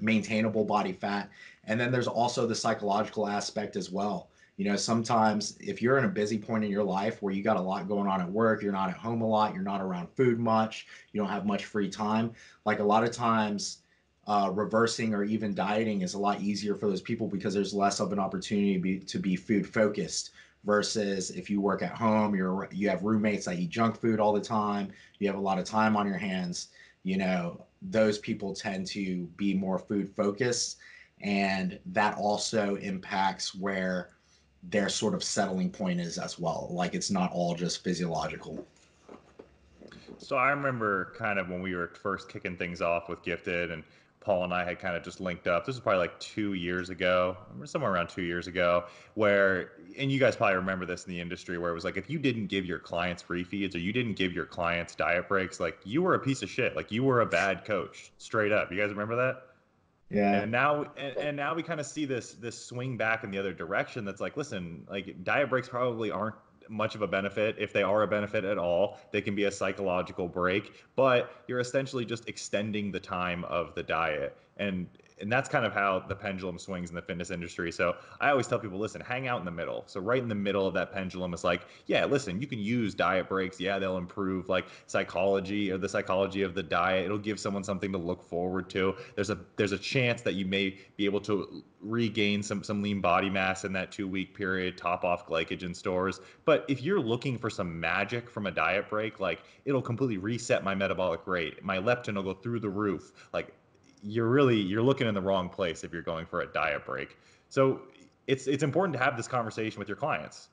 maintainable body fat. And then there's also the psychological aspect as well. Sometimes if you're in a busy point in your life where you got a lot going on at work, you're not at home a lot, you're not around food much, you don't have much free time, like, a lot of times reversing or even dieting is a lot easier for those people because there's less of an opportunity to be food focused, versus if you work at home, you have roommates that eat junk food all the time, you have a lot of time on your hands. Those people tend to be more food focused, and that also impacts where their sort of settling point is as well. Like, it's not all just physiological. So I remember kind of when we were first kicking things off with Gifted, and Paul and I had kind of just linked up. This was probably like 2 years ago, somewhere around 2 years ago, and you guys probably remember this in the industry, where it was like, if you didn't give your clients free feeds or you didn't give your clients diet breaks, like, you were a piece of shit. Like, you were a bad coach, straight up. You guys remember that? Yeah. And now we kind of see this swing back in the other direction. That's like, listen, like, diet breaks probably aren't much of a benefit. If they are a benefit at all, they can be a psychological break, but you're essentially just extending the time of the diet. And that's kind of how the pendulum swings in the fitness industry. So I always tell people, listen, hang out in the middle. So right in the middle of that pendulum is like, yeah, listen, you can use diet breaks. Yeah, they'll improve like psychology or the psychology of the diet. It'll give someone something to look forward to. There's a chance that you may be able to regain some lean body mass in that 2 week period, top off glycogen stores. But if you're looking for some magic from a diet break, like it'll completely reset my metabolic rate, my leptin will go through the roof. Like you're looking in the wrong place if you're going for a diet break. So it's important to have this conversation with your clients.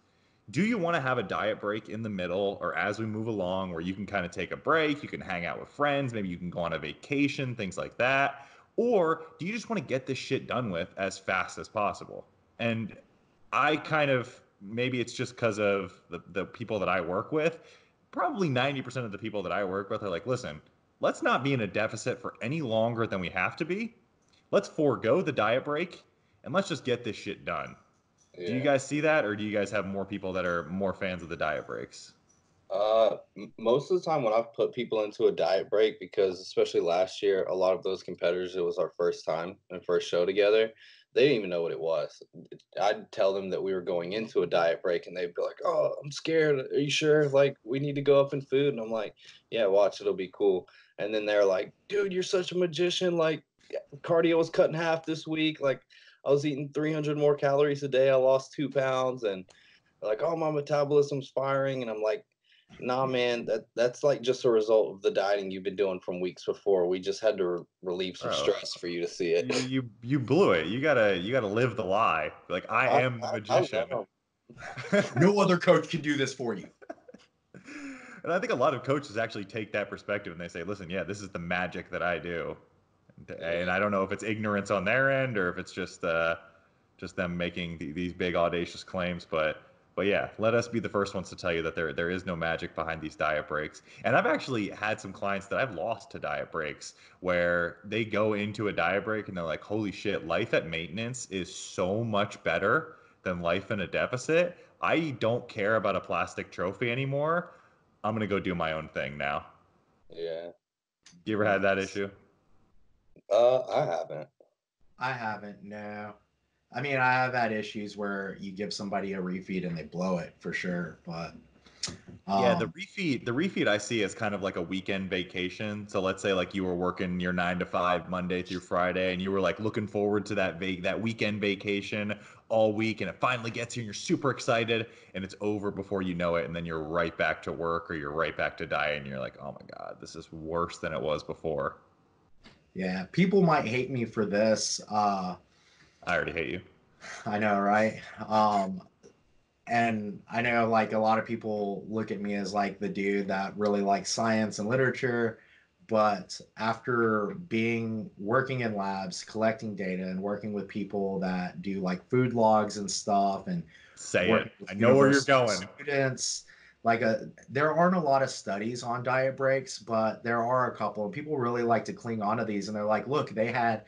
Do you want to have a diet break in the middle or as we move along where you can kind of take a break, you can hang out with friends, maybe you can go on a vacation, things like that? Or do you just want to get this shit done with as fast as possible? And I kind of, maybe it's just because of the people that I work with, probably 90% of the people that I work with are like, listen, let's not be in a deficit for any longer than we have to be. Let's forego the diet break and let's just get this shit done. Do you Yeah. guys see that, or do you guys have more people that are more fans of the diet breaks? Most of the time when I've put people into a diet break, because especially last year, a lot of those competitors, it was our first time and first show together. They didn't even know what it was. I'd tell them that we were going into a diet break, and they'd be like, "Oh, I'm scared. Are you sure? Like, we need to go up in food." And I'm like, "Yeah, watch, it'll be cool." And then they're like, "Dude, you're such a magician. Like, cardio was cut in half this week. Like, I was eating 300 more calories a day. I lost 2 pounds." And they're like, "Oh, my metabolism's firing." And I'm like, "Nah, man, that's like just a result of the dieting you've been doing from weeks before. We just had to relieve some Bro, stress for you to see it." you blew it. You gotta live the lie. Like I I, am the I magician. know. No other coach can do this for you. And I think a lot of coaches actually take that perspective and they say, listen, yeah, this is the magic that I do. And I don't know if it's ignorance on their end or if it's just them making these big audacious claims, but yeah, let us be the first ones to tell you that there is no magic behind these diet breaks. And I've actually had some clients that I've lost to diet breaks where they go into a diet break and they're like, holy shit, life at maintenance is so much better than life in a deficit. I don't care about a plastic trophy anymore. I'm gonna go do my own thing now. Yeah. You ever had that issue? I haven't. I haven't, no. I mean, I have had issues where you give somebody a refeed and they blow it for sure, but Yeah, um the refeed I see as kind of like a weekend vacation. So let's say like you were working your 9 to 5 Monday through Friday, and you were like looking forward to that weekend vacation all week, and it finally gets here, and you're super excited, and it's over before you know it, and then you're right back to work or you're right back to diet, and you're like, oh my God, this is worse than it was before. yeah, people might hate me for this. I already hate you. I know, right? And I know like a lot of people look at me as like the dude that really likes science and literature, but after being working in labs, collecting data and working with people that do like food logs and stuff and Say it. working with I know where you're university going. students, there aren't a lot of studies on diet breaks, but there are a couple and people really like to cling on to these and they're like, look, they had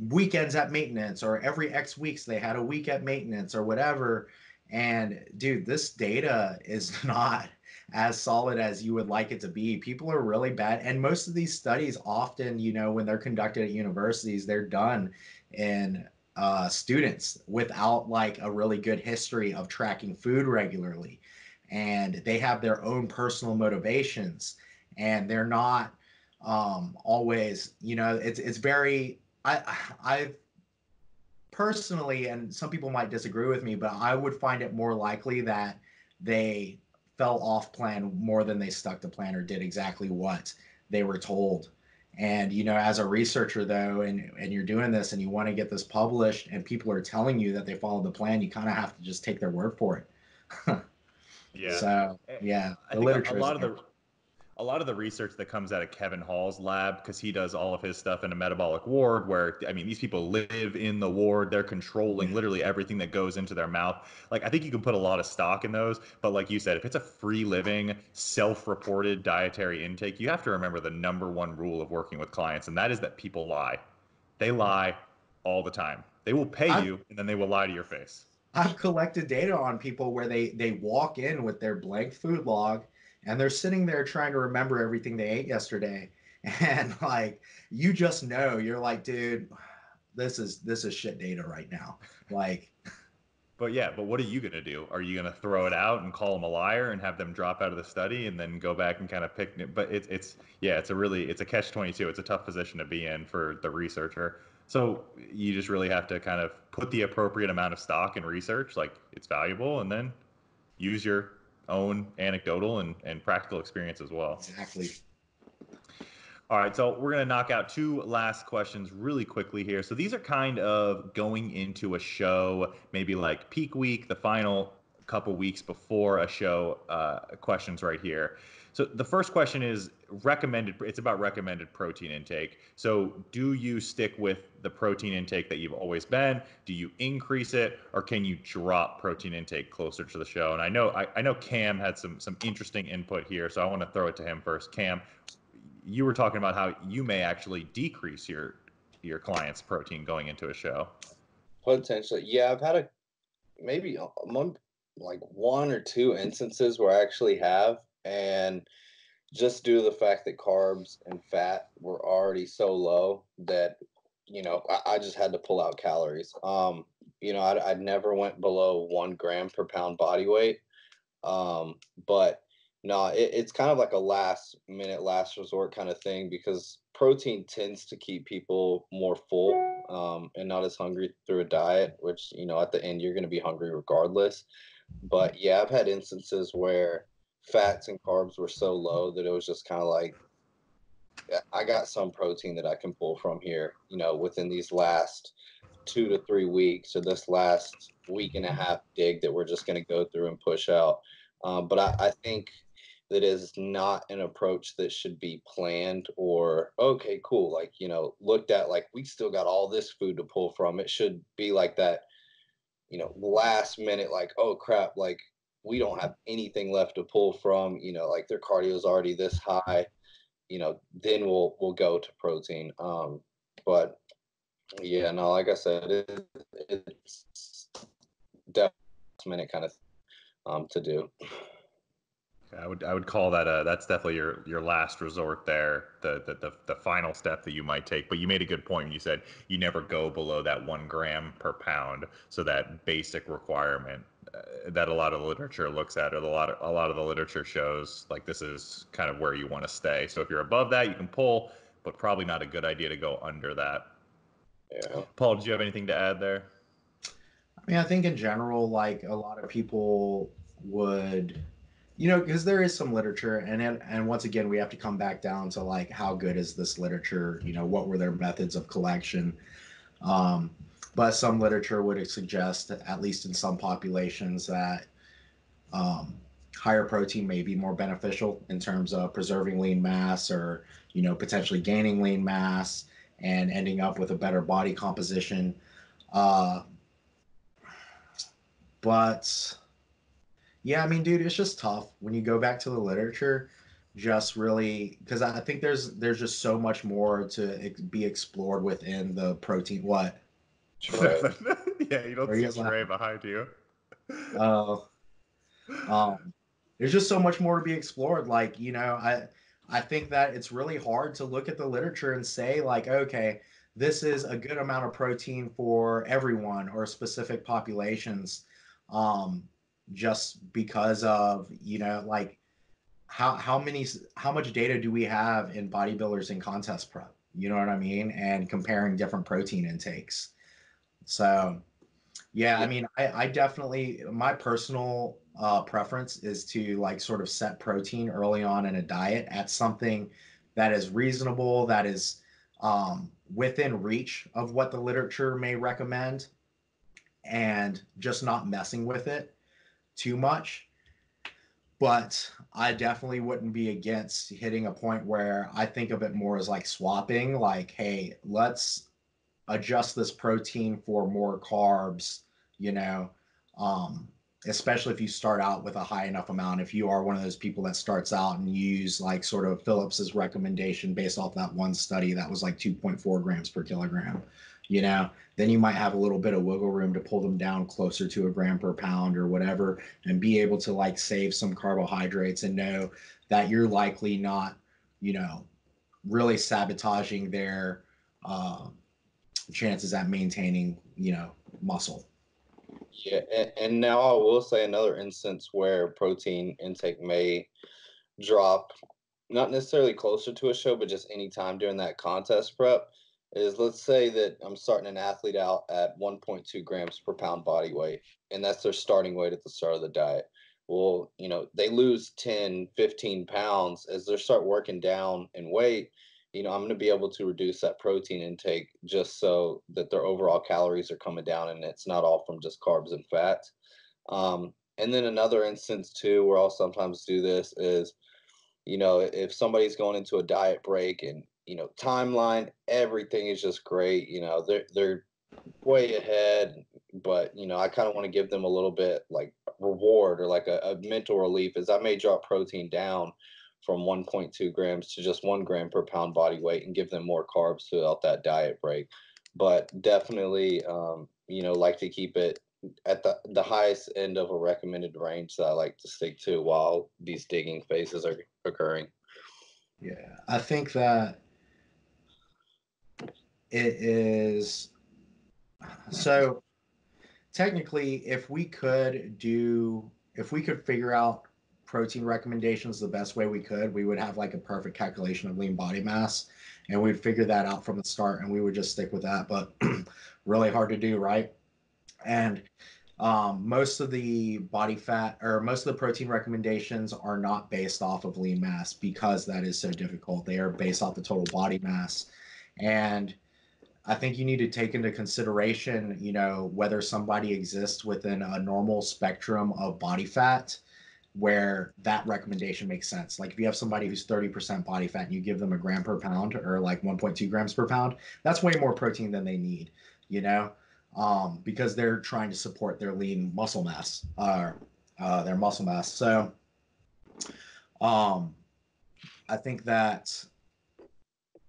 weekends at maintenance or every X weeks they had a week at maintenance or whatever. And dude, this data is not as solid as you would like it to be. People are really bad. And most of these studies often, when they're conducted at universities, they're done in students without like a really good history of tracking food regularly. And they have their own personal motivations and they're not always, it's very I've personally, and some people might disagree with me, but I would find it more likely that they fell off plan more than they stuck to plan or did exactly what they were told. And as a researcher though, and you're doing this and you want to get this published, and people are telling you that they followed the plan, you kind of have to just take their word for it. Yeah. So Eh, yeah, I the think literature is there. a lot of the research that comes out of Kevin Hall's lab, because he does all of his stuff in a metabolic ward where, I mean, these people live in the ward. They're controlling literally everything that goes into their mouth. Like, I think you can put a lot of stock in those. But like you said, if it's a free living, self-reported dietary intake, you have to remember the number one rule of working with clients, and that is that people lie. They lie all the time. They will pay I've you, and then they will lie to your face. I've collected data on people where they walk in with their blank food log and they're sitting there trying to remember everything they ate yesterday. And like you just know, you're like, dude, this is shit data right now. Like, But yeah, but what are you gonna do? Are you gonna throw it out and call them a liar and have them drop out of the study and then go back and kind of pick it? But it's yeah, it's a catch-22. It's a tough position to be in for the researcher. So you just really have to kind of put the appropriate amount of stock in research, like it's valuable, and then use your own anecdotal and practical experience as well. exactly. All right, so we're going to knock out two last questions really quickly here. So these are kind of going into a show, maybe like peak week, the final couple weeks before a show, questions right here. So the first question is recommended, it's about recommended protein intake. So do you stick with the protein intake that you've always been? Do you increase it, or can you drop protein intake closer to the show? And I know Cam had some interesting input here, so I want to throw it to him first. Cam, you were talking about how you may actually decrease your client's protein going into a show. Potentially, yeah. I've had maybe like one or two instances where I actually have, and just due to the fact that carbs and fat were already so low that I just had to pull out calories. I never went below 1 gram per pound body weight. But no, it's kind of like a last minute, last resort kind of thing, because protein tends to keep people more full, and not as hungry through a diet, which, at the end, you're going to be hungry regardless. But yeah, I've had instances where fats and carbs were so low that it was just kind of like, I got some protein that I can pull from here, within these last 2 to 3 weeks, or this last week and a half dig that we're just going to go through and push out. But I think that is not an approach that should be planned or, okay, cool, like, looked at like we still got all this food to pull from. It should be like that, last minute, like, oh crap, like we don't have anything left to pull from, like their cardio is already this high, then we'll go to protein. But yeah, no, like I said, it's definitely last minute kind of to do. I would call that that's definitely your last resort there, the final step that you might take. But you made a good point when you said you never go below that 1 gram per pound. So that basic requirement that a lot of the literature looks at, or a lot of the literature shows, like this is kind of where you want to stay. So if you're above that, you can pull, but probably not a good idea to go under that. Yeah. Paul, did you have anything to add there? I mean, I think in general, like a lot of people would, because there is some literature, and once again, we have to come back down to like how good is this literature? What were their methods of collection? Um, but some literature would suggest that at least in some populations that um, higher protein may be more beneficial in terms of preserving lean mass, or potentially gaining lean mass and ending up with a better body composition. Uh, but yeah, I mean, dude, it's just tough when you go back to the literature. Just really, because I think there's just so much more to be explored within the protein. What? Trey. Yeah, you don't Or you see guys Trey laughing? behind you. Uh, um, there's just so much more to be explored. Like, I think that it's really hard to look at the literature and say like, okay, this is a good amount of protein for everyone or specific populations, um, just because of like how much data do we have in bodybuilders in contest prep? You know what I mean? And comparing different protein intakes. So yeah, I Yeah. mean, I definitely, my personal preference is to like sort of set protein early on in a diet at something that is reasonable, that is within reach of what the literature may recommend, and just not messing with it too much. But I definitely wouldn't be against hitting a point where I think of it more as like swapping, like, hey, let's adjust this protein for more carbs, you know, um, especially if you start out with a high enough amount. If you are one of those people that starts out and use like sort of Phillips's recommendation based off that one study that was like 2.4 grams per kilogram, you know, then you might have a little bit of wiggle room to pull them down closer to a gram per pound or whatever, and be able to like save some carbohydrates and know that you're likely not, you know, really sabotaging their uh, chances at maintaining, you know, muscle. Yeah, and now I will say another instance where protein intake may drop, not necessarily closer to a show, but just any time during that contest prep, is let's say that I'm starting an athlete out at 1.2 grams per pound body weight, and that's their starting weight at the start of the diet. Well, you know, they lose 10, 15 pounds as they start working down in weight. You know, I'm going to be able to reduce that protein intake just so that their overall calories are coming down and it's not all from just carbs and fats. And then another instance too, where I'll sometimes do this is, you know, if somebody's going into a diet break and, you know, timeline, everything is just great, you know, they're way ahead, but you know, I kind of want to give them a little bit like reward or like a mental relief is I may drop protein down from 1.2 grams to just 1 gram per pound body weight and give them more carbs throughout that diet break. But definitely, you know, like to keep it at the highest end of a recommended range that I like to stick to while these digging phases are occurring. Yeah, I think that it is so technically if we could figure out protein recommendations the best way we could, we would have like a perfect calculation of lean body mass, and we'd figure that out from the start and we would just stick with that. But really hard to do, right? And most of the body fat or most of the protein recommendations are not based off of lean mass because that is so difficult. They are based off the total body mass. And I think you need to take into consideration, you know, whether somebody exists within a normal spectrum of body fat where that recommendation makes sense. Like if you have somebody who's 30% body fat and you give them a gram per pound or like 1.2 grams per pound, that's way more protein than they need, you know, because they're trying to support their lean muscle mass, their muscle mass. So um, I think that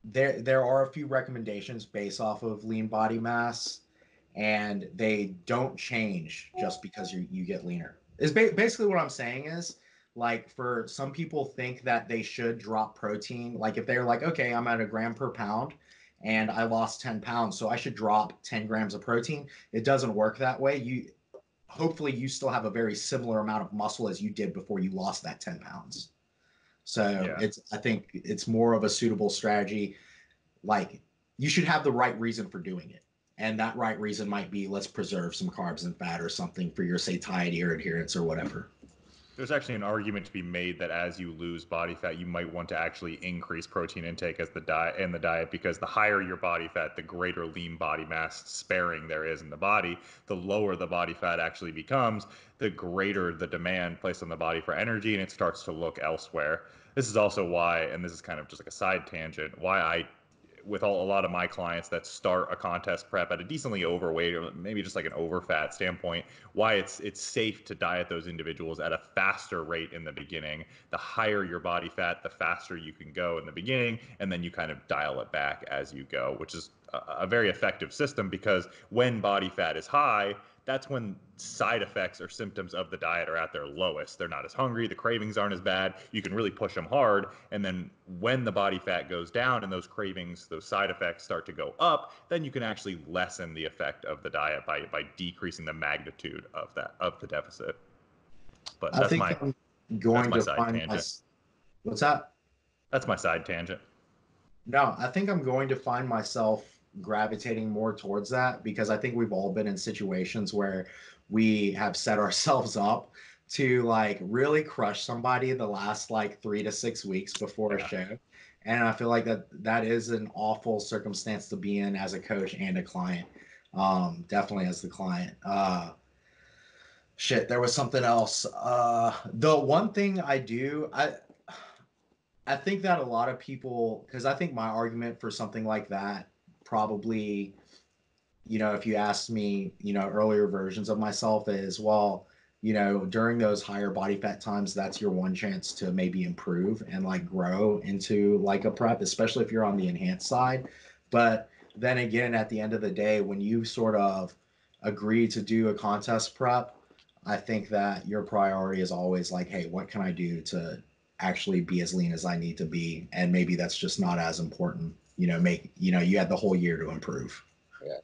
there are a few recommendations based off of lean body mass, and they don't change just because you get leaner. Is basically what I'm saying is like for some people think that they should drop protein. Like if they're like, okay, I'm at a gram per pound and I lost 10 pounds, so I should drop 10 grams of protein. It doesn't work that way. You hopefully you still have a very similar amount of muscle as you did before you lost that 10 pounds. So Yeah. I think it's more of a suitable strategy. Like you should have the right reason for doing it. And that right reason might be let's preserve some carbs and fat or something for your satiety or adherence or whatever. There's actually an argument to be made that as you lose body fat, you might want to actually increase protein intake as the diet because the higher your body fat, the greater lean body mass sparing there is in the body. The lower the body fat actually becomes, the greater the demand placed on the body for energy, and it starts to look elsewhere. This is also why, and this is kind of just like a side tangent, why I with a lot of my clients that start a contest prep at a decently overweight or maybe just like an overfat standpoint, why it's safe to diet those individuals at a faster rate in the beginning. The higher your body fat, the faster you can go in the beginning, and then you kind of dial it back as you go, which is a very effective system because when body fat is high, that's when side effects or symptoms of the diet are at their lowest. They're not as hungry, the cravings aren't as bad. You can really push them hard. And then when the body fat goes down and those cravings, those side effects start to go up, then you can actually lessen the effect of the diet by decreasing the magnitude of the deficit. But I think I'm going to side find my tangent. what's that? That's my side tangent. No, I think I'm going to find myself gravitating more towards that because I think we've all been in situations where we have set ourselves up to like really crush somebody the last like 3 to 6 weeks before a Yeah. show. And I feel like that is an awful circumstance to be in as a coach and a client. Definitely as the client. Shit, there was something else. The one thing I think that a lot of people, because I think my argument for something like that probably, you know, if you asked me, you know, earlier versions of myself is, well, you know, during those higher body fat times, that's your one chance to maybe improve and like grow into like a prep, especially if you're on the enhanced side. But then again, at the end of the day, when you sort of agree to do a contest prep, I think that your priority is always like, hey, what can I do to actually be as lean as I need to be? And maybe that's just not as important. You had the whole year to improve. Yeah.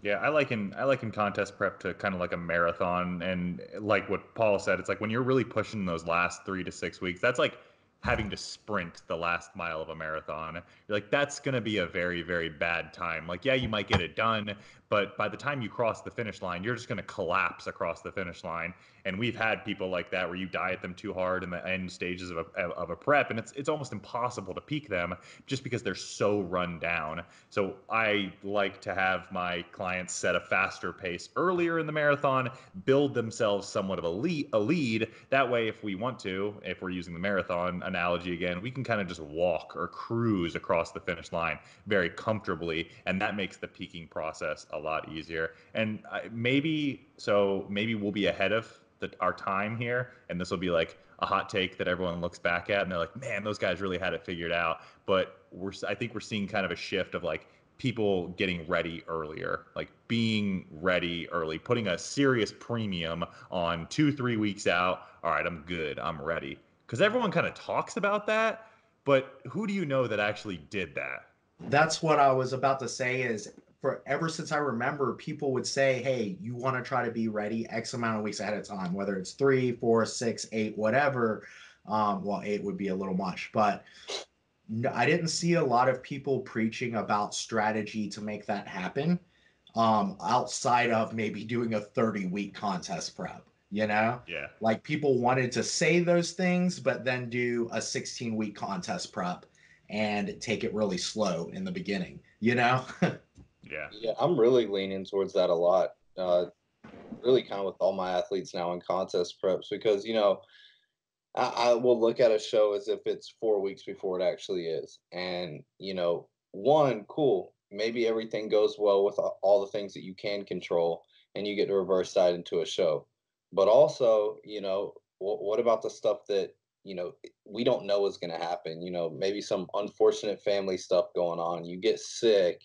Yeah, I liken contest prep to kind of like a marathon, and like what Paul said, it's like when you're really pushing those last 3 to 6 weeks, that's like having to sprint the last mile of a marathon. You're like, that's gonna be a very, very bad time. Like, yeah, you might get it done, but by the time you cross the finish line, you're just gonna collapse across the finish line. And we've had people like that where you diet them too hard in the end stages of a prep, and it's almost impossible to peak them just because they're so run down. So I like to have my clients set a faster pace earlier in the marathon, build themselves somewhat of a lead. That way, if we want to, if we're using the marathon analogy again, we can kind of just walk or cruise across the finish line very comfortably, and that makes the peaking process a lot easier. And maybe we'll be ahead of our time here, and this will be like a hot take that everyone looks back at and they're like, man, those guys really had it figured out. But I think we're seeing kind of a shift of like people getting ready earlier, like being ready early, putting a serious premium on 2, 3 weeks out. All right, I'm good, I'm ready. Because everyone kind of talks about that, but who do you know that actually did that? That's what I was about to say is for ever since I remember, people would say, hey, you want to try to be ready X amount of weeks ahead of time, whether it's 3, 4, 6, 8, whatever. Well, 8 would be a little much, but I didn't see a lot of people preaching about strategy to make that happen, outside of maybe doing a 30-week contest prep, Yeah. Like people wanted to say those things, but then do a 16-week contest prep and take it really slow in the beginning. Yeah. Yeah, I'm really leaning towards that a lot. Really kind of with all my athletes now in contest preps because, I will look at a show as if it's 4 weeks before it actually is. And, one, cool. Maybe everything goes well with all the things that you can control and you get to reverse that into a show. But also, what about the stuff that, we don't know is going to happen? Maybe some unfortunate family stuff going on. You get sick,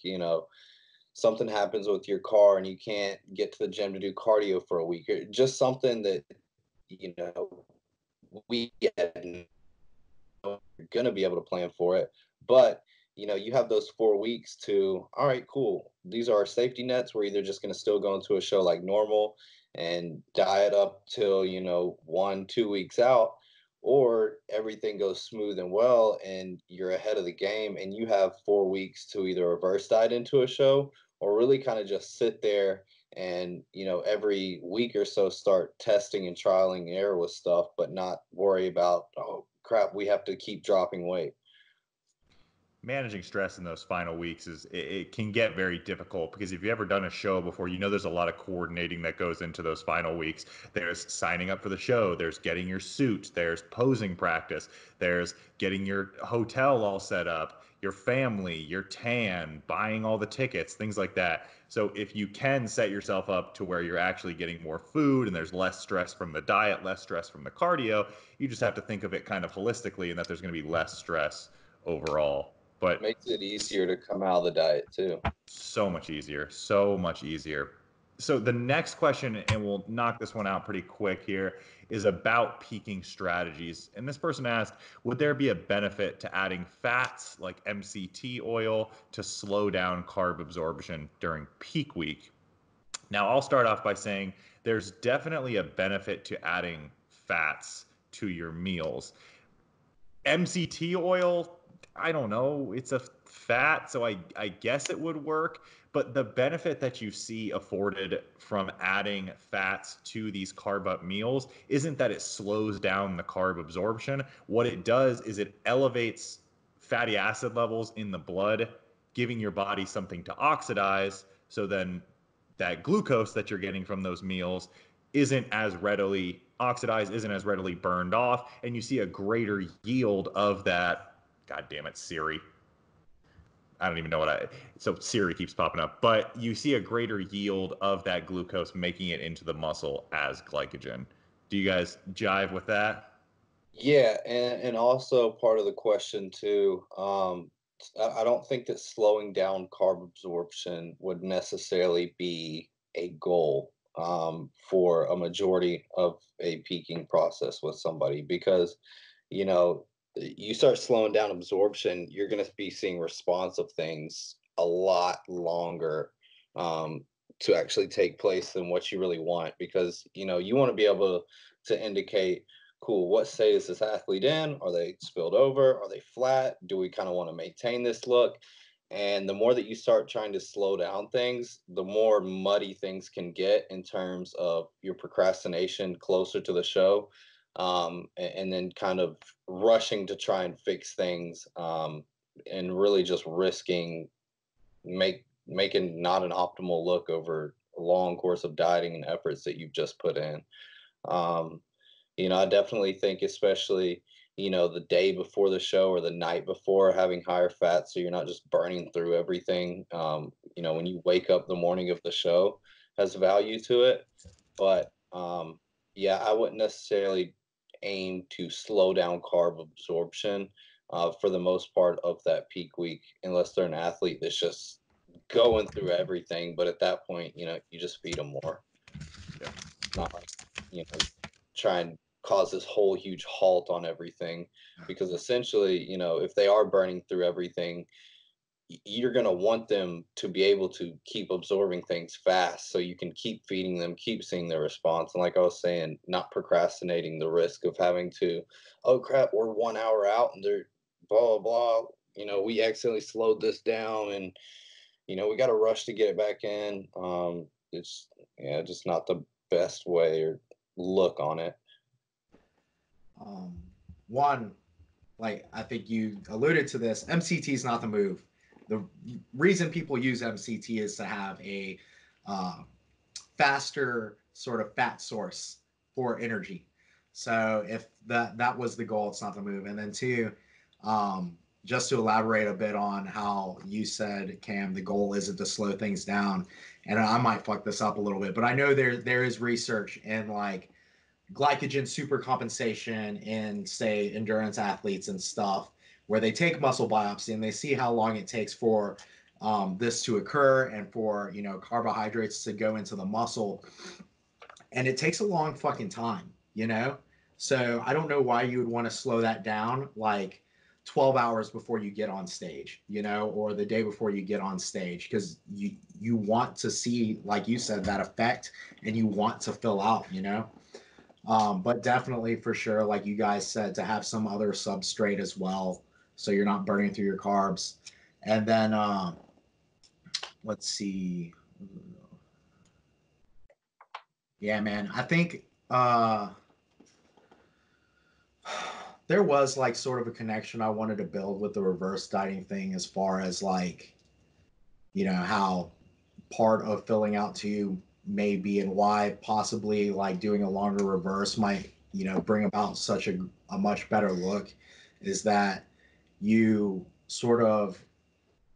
something happens with your car and you can't get to the gym to do cardio for a week, or just something that, you know, we are going to be able to plan for it. But, you have those 4 weeks to, all right, cool. These are our safety nets. We're either just going to still go into a show like normal and diet up till, 1, 2 weeks out, or everything goes smooth and well and you're ahead of the game and you have 4 weeks to either reverse diet into a show or really kind of just sit there and every week or so start testing and trialing error with stuff but not worry about, oh crap, we have to keep dropping weight. Managing stress in those final weeks it can get very difficult because if you've ever done a show before, there's a lot of coordinating that goes into those final weeks. There's signing up for the show, there's getting your suit, there's posing practice, there's getting your hotel all set up, your family, your tan, buying all the tickets, things like that. So if you can set yourself up to where you're actually getting more food and there's less stress from the diet, less stress from the cardio, you just have to think of it kind of holistically and that there's going to be less stress overall. But Makes it easier to come out of the diet too. so much easier, so much easier. So the next question, and we'll knock this one out pretty quick here, is about peaking strategies. And this person asked, would there be a benefit to adding fats like MCT oil to slow down carb absorption during peak week? Now, I'll start off by saying there's definitely a benefit to adding fats to your meals. MCT oil, I don't know. It's a fat, so I guess it would work. But the benefit that you see afforded from adding fats to these carb up meals isn't that it slows down the carb absorption. What it does is it elevates fatty acid levels in the blood, giving your body something to oxidize. So then that glucose that you're getting from those meals isn't as readily oxidized, isn't as readily burned off, and you see a greater yield of that. God damn it, Siri. I don't even know so Siri keeps popping up, but you see a greater yield of that glucose making it into the muscle as glycogen. Do you guys jive with that? Yeah, and also part of the question too, I don't think that slowing down carb absorption would necessarily be a goal for a majority of a peaking process with somebody because, you know, you start slowing down absorption, you're going to be seeing response of things a lot longer um, to actually take place than what you really want because, you know, you want to be able to indicate cool, what state is this athlete in? Are they spilled over? Are they flat? Do we kind of want to maintain this look? And the more that you start trying to slow down things, the more muddy things can get in terms of your procrastination closer to the show. And then kind of rushing to try and fix things and really just risking making not an optimal look over a long course of dieting and efforts that you've just put in. Um, you know, I definitely think, especially, you know, the day before the show or the night before, having higher fat so you're not just burning through everything. You know, when you wake up the morning of the show has value to it. But yeah, I wouldn't necessarily aim to slow down carb absorption for the most part of that peak week, unless they're an athlete that's just going through everything. But at that point, you know, you just feed them more. Yeah. Not like, you know, try and cause this whole huge halt on everything because essentially, you know, if they are burning through everything, you're going to want them to be able to keep absorbing things fast so you can keep feeding them, keep seeing their response. And like I was saying, not procrastinating the risk of having to, oh crap, we're 1 hour out and they're blah, blah, blah. You know, we accidentally slowed this down and, you know, we got to rush to get it back in. It's, yeah, just not the best way or look on it. Um, One, like I think you alluded to this, MCT is not the move. The reason people use MCT is to have a uh, faster sort of fat source for energy. So if that was the goal, it's not the move. And then two, just to elaborate a bit on how you said, Cam, the goal isn't to slow things down. And I might fuck this up a little bit, but I know there is research in like glycogen supercompensation in say endurance athletes and stuff where they take muscle biopsy and they see how long it takes for this to occur and for carbohydrates to go into the muscle, and it takes a long fucking time, so I don't know why you would want to slow that down like 12 hours before you get on stage, or the day before you get on stage, because you want to see, like you said, that effect, and you want to fill out, but definitely for sure, like you guys said, to have some other substrate as well, so you're not burning through your carbs. And then let's see. Yeah, man. I think there was like sort of a connection I wanted to build with the reverse dieting thing, as far as like, how part of filling out to may be, and why possibly like doing a longer reverse might, bring about such a much better look, is that you sort of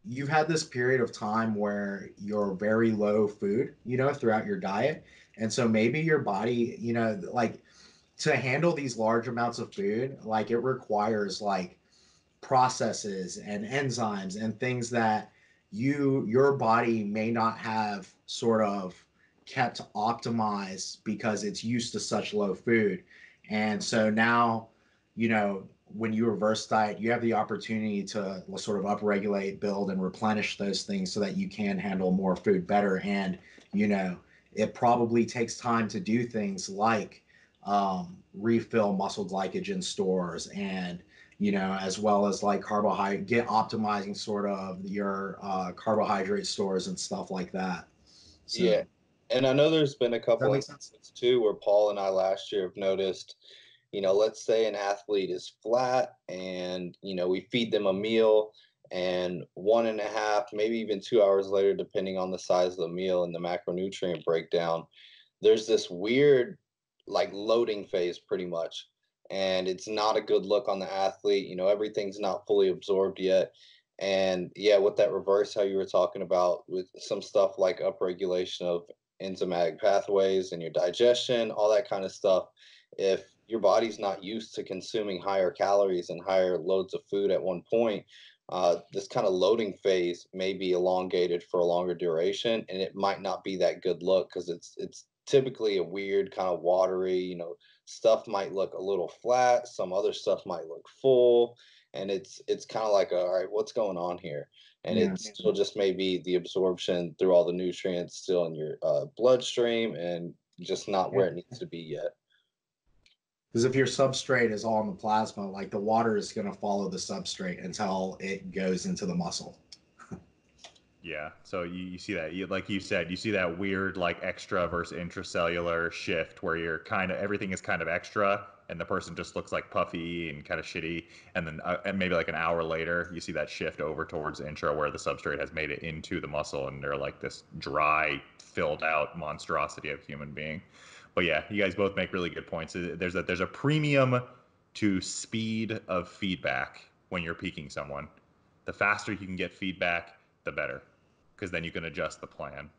you've had this period of time where you're very low food, throughout your diet. And so maybe your body, like, to handle these large amounts of food, like it requires like processes and enzymes and things that your body may not have sort of kept optimized because it's used to such low food. And so now, when you reverse diet, you have the opportunity to sort of upregulate, build, and replenish those things so that you can handle more food better. And it probably takes time to do things like refill muscle glycogen stores, and as well as like carbohydrate, get optimizing sort of your carbohydrate stores and stuff like that. So Yeah. And I know there's been a does that couple make sense? instances too where Paul and I last year have noticed, you know, let's say an athlete is flat and, you know, we feed them a meal and 1.5, maybe even 2 hours later, depending on the size of the meal and the macronutrient breakdown, there's this weird like loading phase pretty much. And it's not a good look on the athlete. You know, everything's not fully absorbed yet. And yeah, with that reverse, how you were talking about with some stuff like upregulation of enzymatic pathways and your digestion, all that kind of stuff. If your body's not used to consuming higher calories and higher loads of food at one point, this kind of loading phase may be elongated for a longer duration, and it might not be that good look because it's typically a weird kind of watery, stuff might look a little flat, some other stuff might look full, and it's kind of like, all right, what's going on here? And Yeah. it still just may be the absorption through all the nutrients still in your bloodstream and just not where it needs to be yet. Because if your substrate is all in the plasma, like the water is going to follow the substrate until it goes into the muscle. Yeah, so you see that, like you said, you see that weird like extra versus intracellular shift where you're kind of everything is kind of extra, and the person just looks like puffy and kind of shitty, and then and maybe like an hour later, you see that shift over towards intra where the substrate has made it into the muscle, and they're like this dry, filled out monstrosity of human being. But yeah, you guys both make really good points. There's a premium to speed of feedback when you're peaking someone. The faster you can get feedback, the better, because then you can adjust the plan.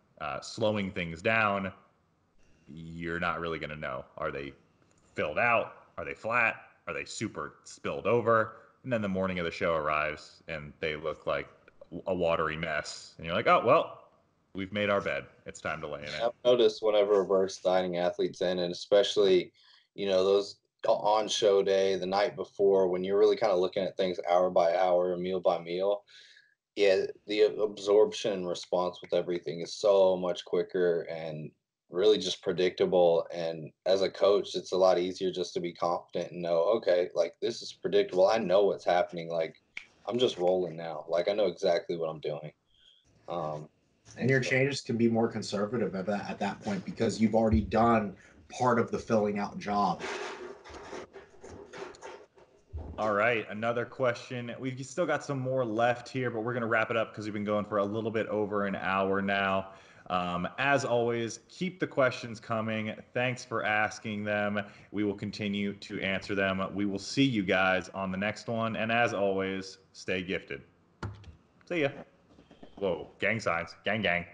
Slowing things down, you're not really going to know. Are they filled out? Are they flat? Are they super spilled over? And then the morning of the show arrives and they look like a watery mess. And you're like, oh, well, we've made our bed. It's time to lay in it. I've noticed whenever reverse dieting athletes in, and especially, those on show day, the night before, when you're really kind of looking at things hour by hour, meal by meal, yeah, the absorption and response with everything is so much quicker and really just predictable. And as a coach, it's a lot easier just to be confident and know, okay, like this is predictable. I know what's happening. Like I'm just rolling now. Like I know exactly what I'm doing. And your changes can be more conservative at that point because you've already done part of the filling out job. All right, another question. We've still got some more left here, but we're going to wrap it up because we've been going for a little bit over an hour now. As always, keep the questions coming. Thanks for asking them. We will continue to answer them. We will see you guys on the next one. And as always, stay gifted. See ya. Whoa, gang signs. Gang, gang.